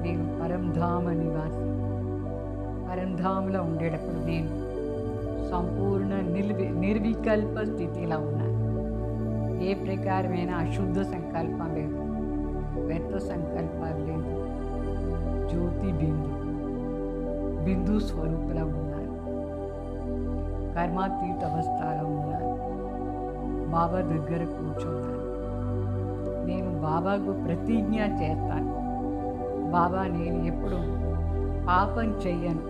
నేను పరంధామ నివాసి. పరంధామలో ఉండేటప్పుడు నేను సంపూర్ణ నిర్వికల్ప స్థితిలో ఉన్నాను. ఏ ప్రకారమైన అశుద్ధ సంకల్పం లేదు, వ్యర్థ సంకల్పాలు లేదు. జ్యోతి బిందు స్వరూపంలో ఉన్నాను. కర్మాతీత అవస్థలో ఉన్నాను. బాబా దగ్గర కూర్చున్నాను. నేను బాబాకు ప్రతిజ్ఞ చేస్తాను, బాబా నేను ఎప్పుడు పాపం చెయ్యను,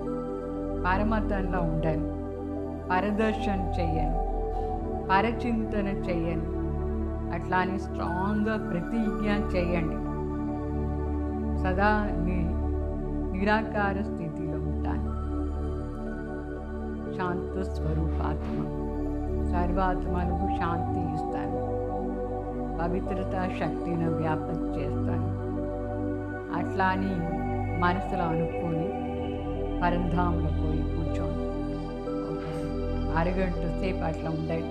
పరమతంలో ఉండను, పరదర్శన చెయ్యను, పరచింతన చెయ్యను. అట్లానే స్ట్రాంగ్గా ప్రతిజ్ఞ చేయండి. సదా నిరాకార స్థితిలో ఉంటాను. శాంత స్వరూపాత్మ, సర్వాత్మలకు శాంతి ఇస్తాను. పవిత్రత శక్తిని వ్యాప్తం చేస్తాను. అట్లాని మనసులో అనుకొని పరంధాంలో పోయి కూర్చోండి. అరగంట సేపు అట్లా ఉండండి.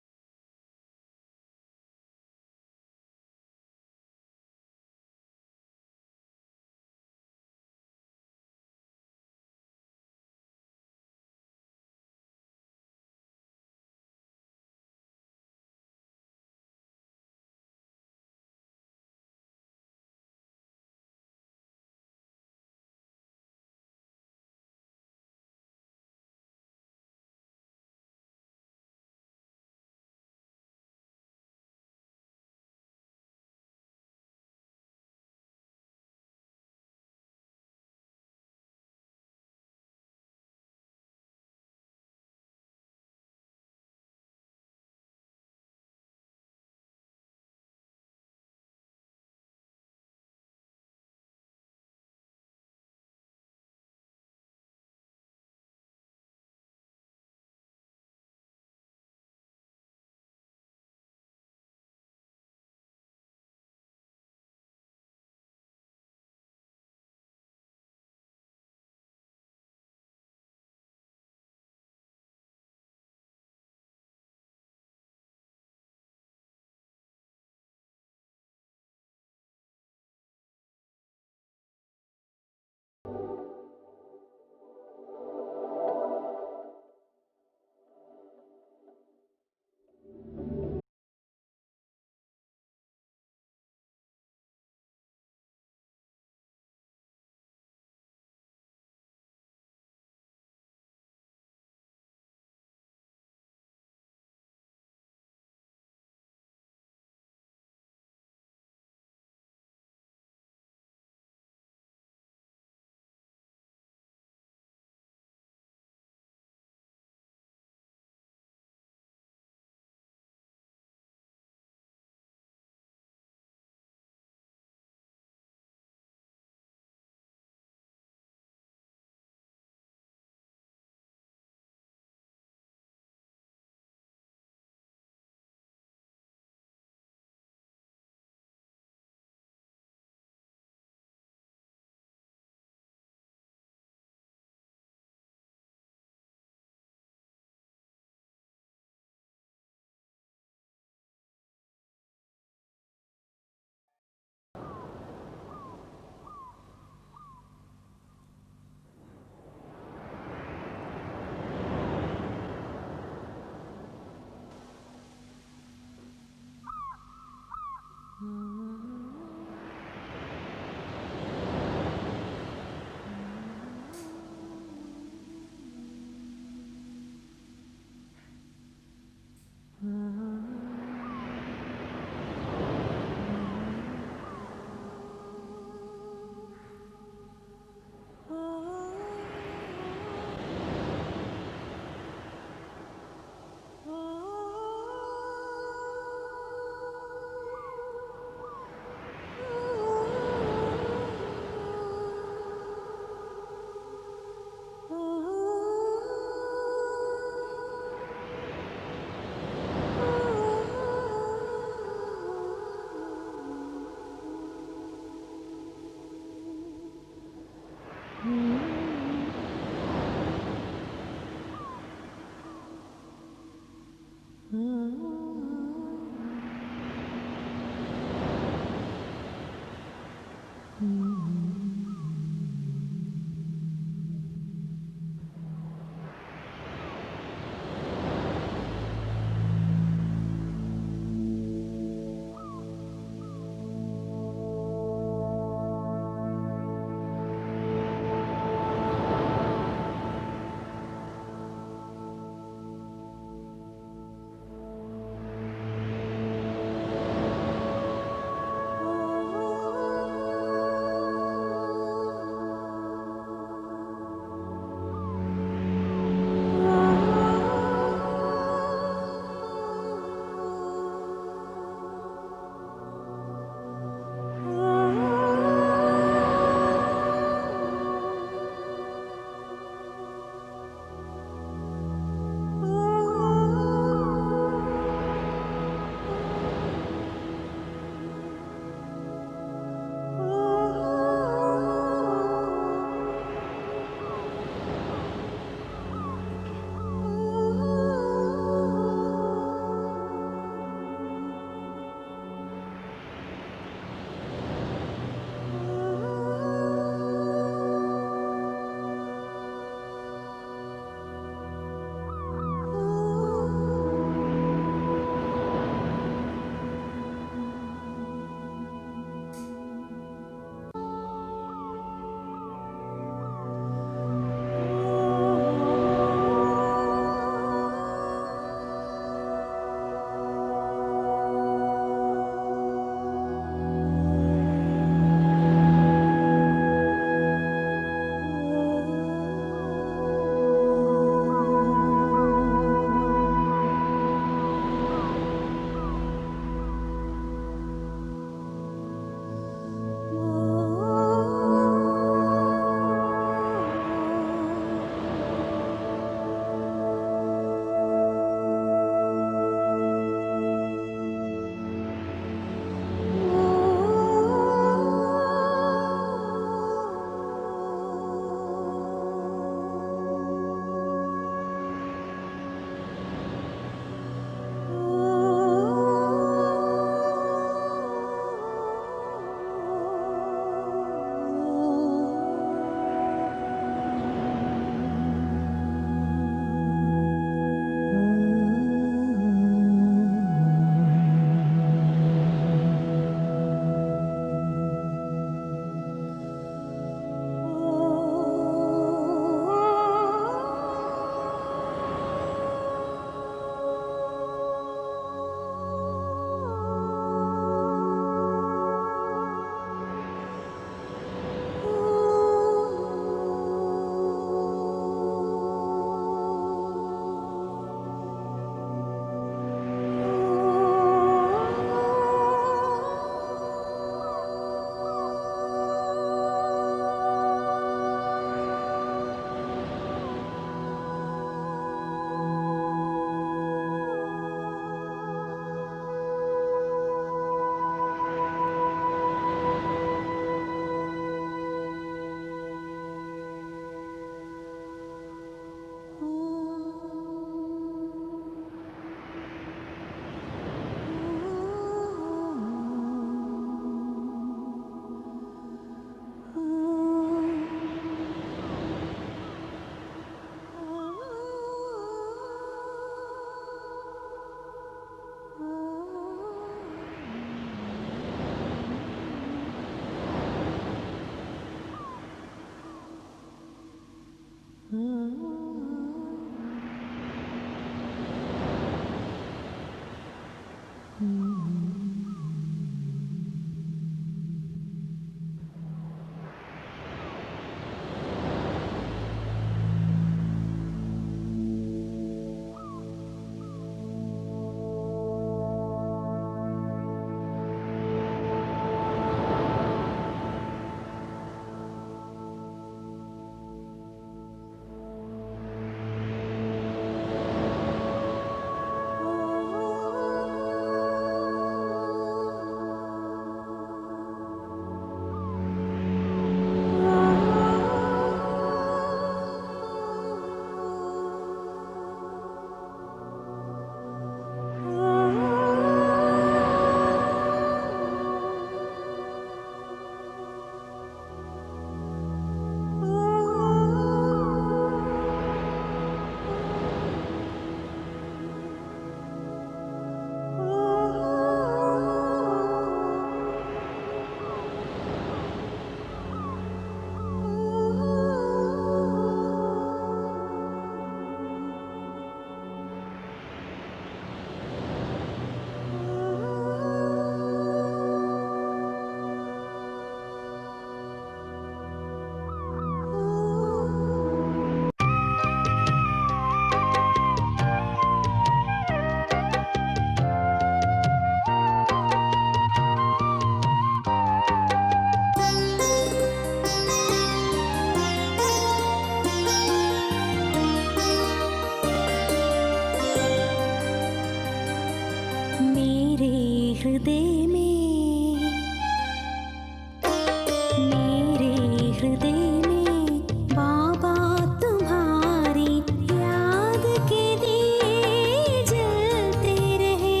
मेरे हृदय में बाबा तुम्हारी याद के दिए जलते रहे।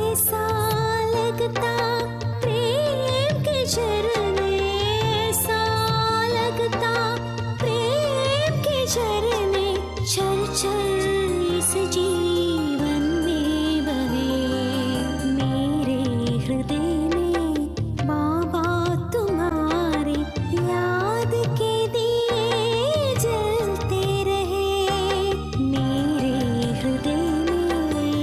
ऐसा लगता प्रेम के झरने, ऐसा लगता प्रेम के झरने छल छल इस जीवन में बहे। मेरे हृदय में बाबा तुम्हारी याद के दिए जलते रहे। मेरे हृदय में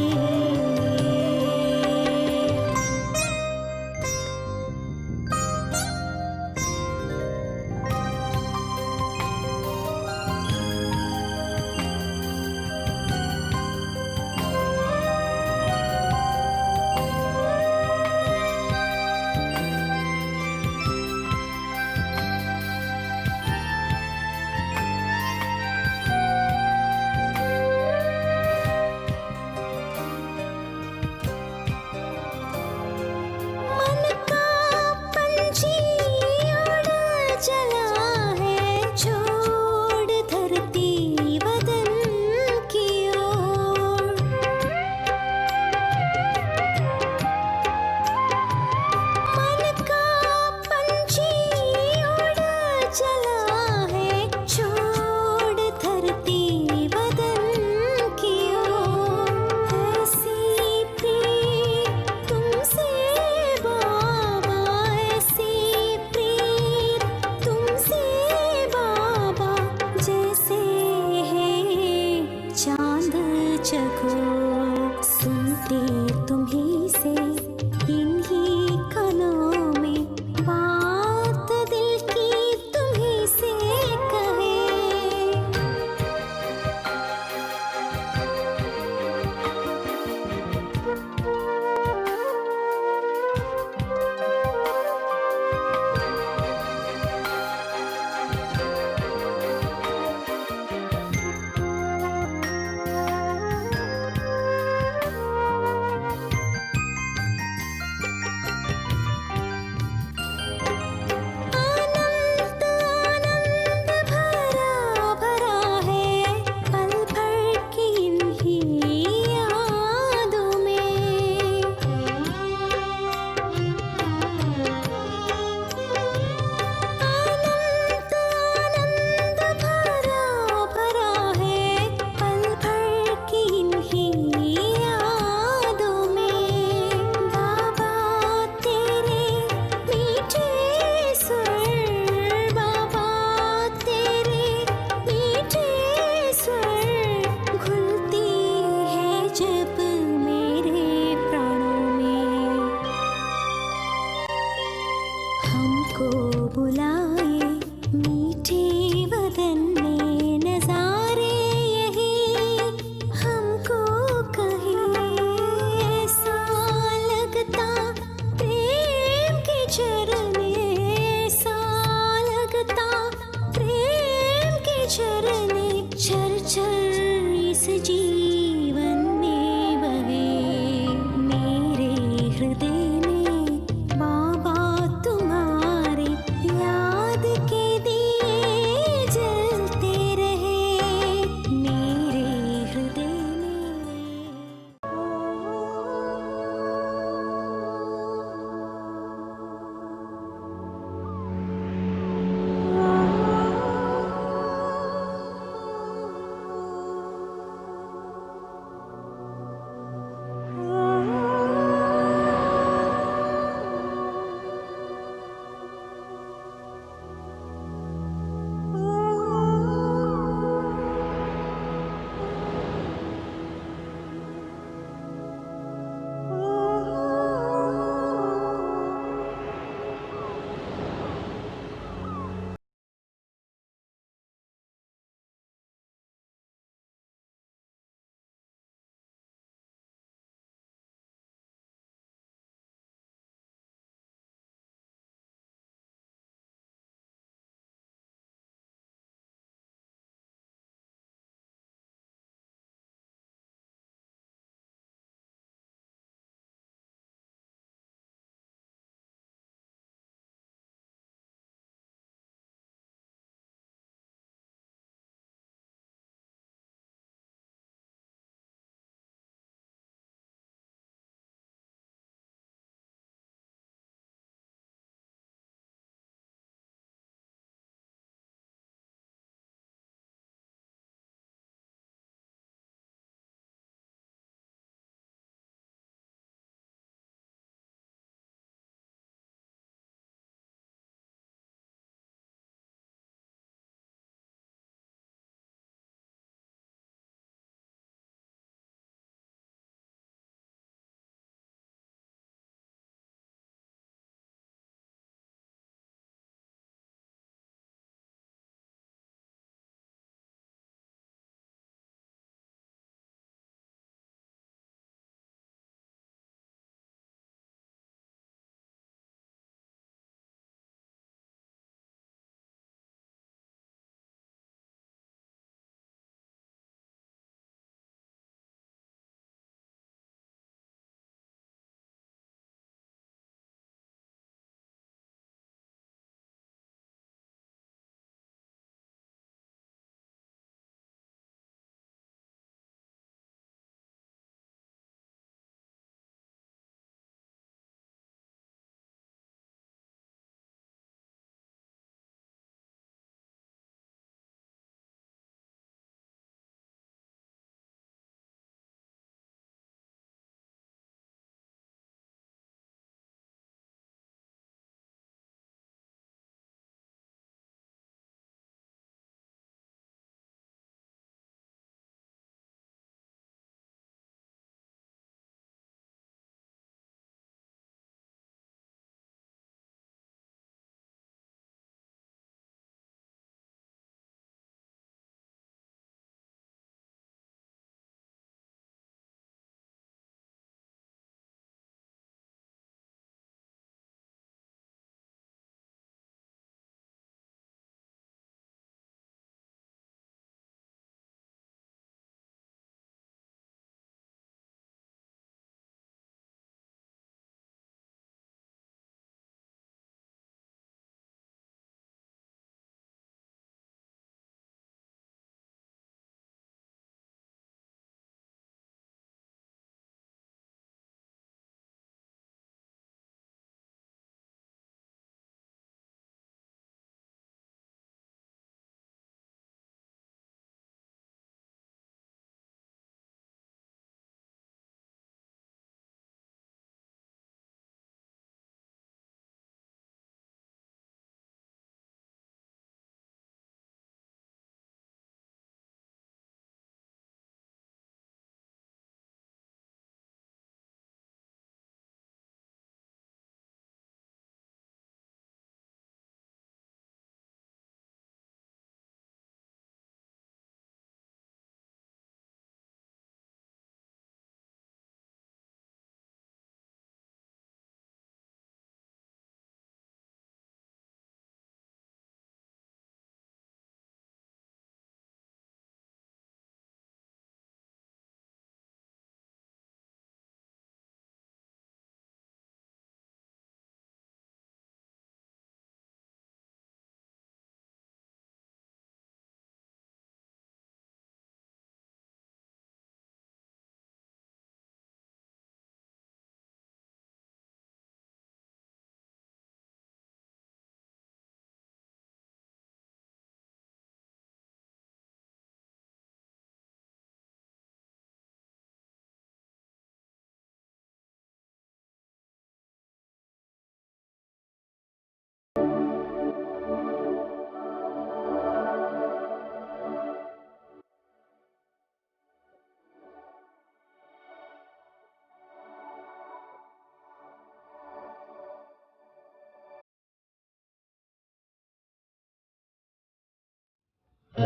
अरे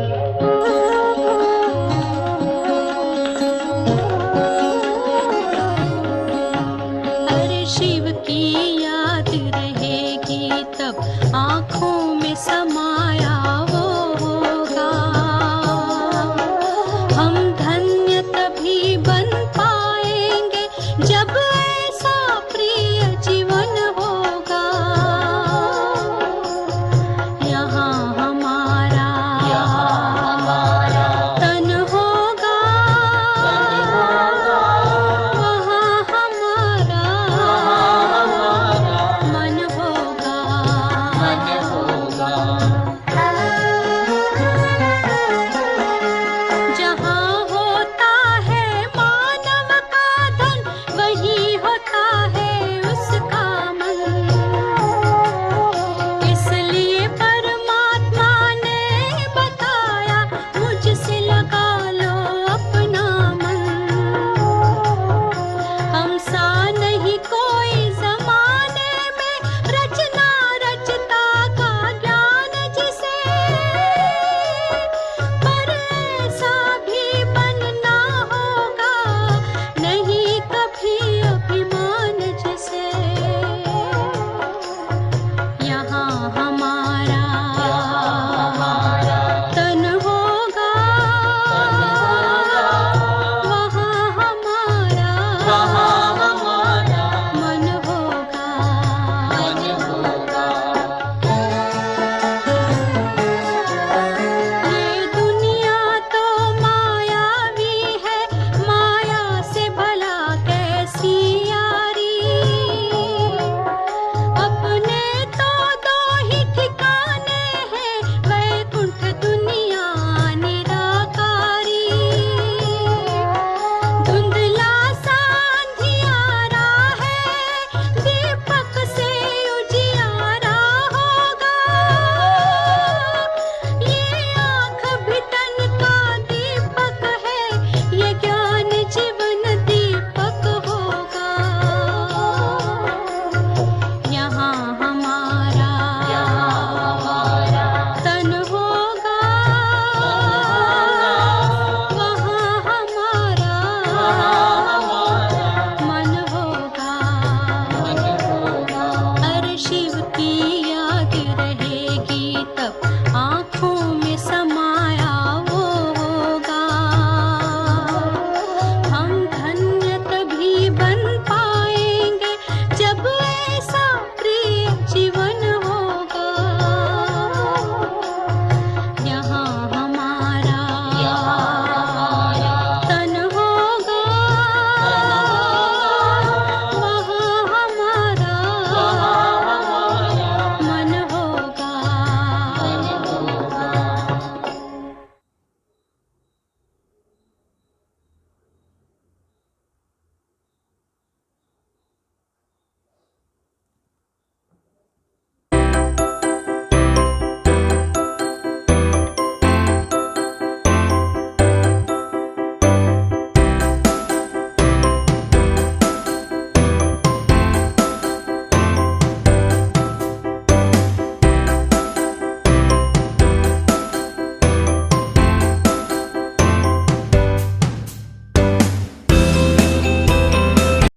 शिव की याद रहेगी तब आँखों में समा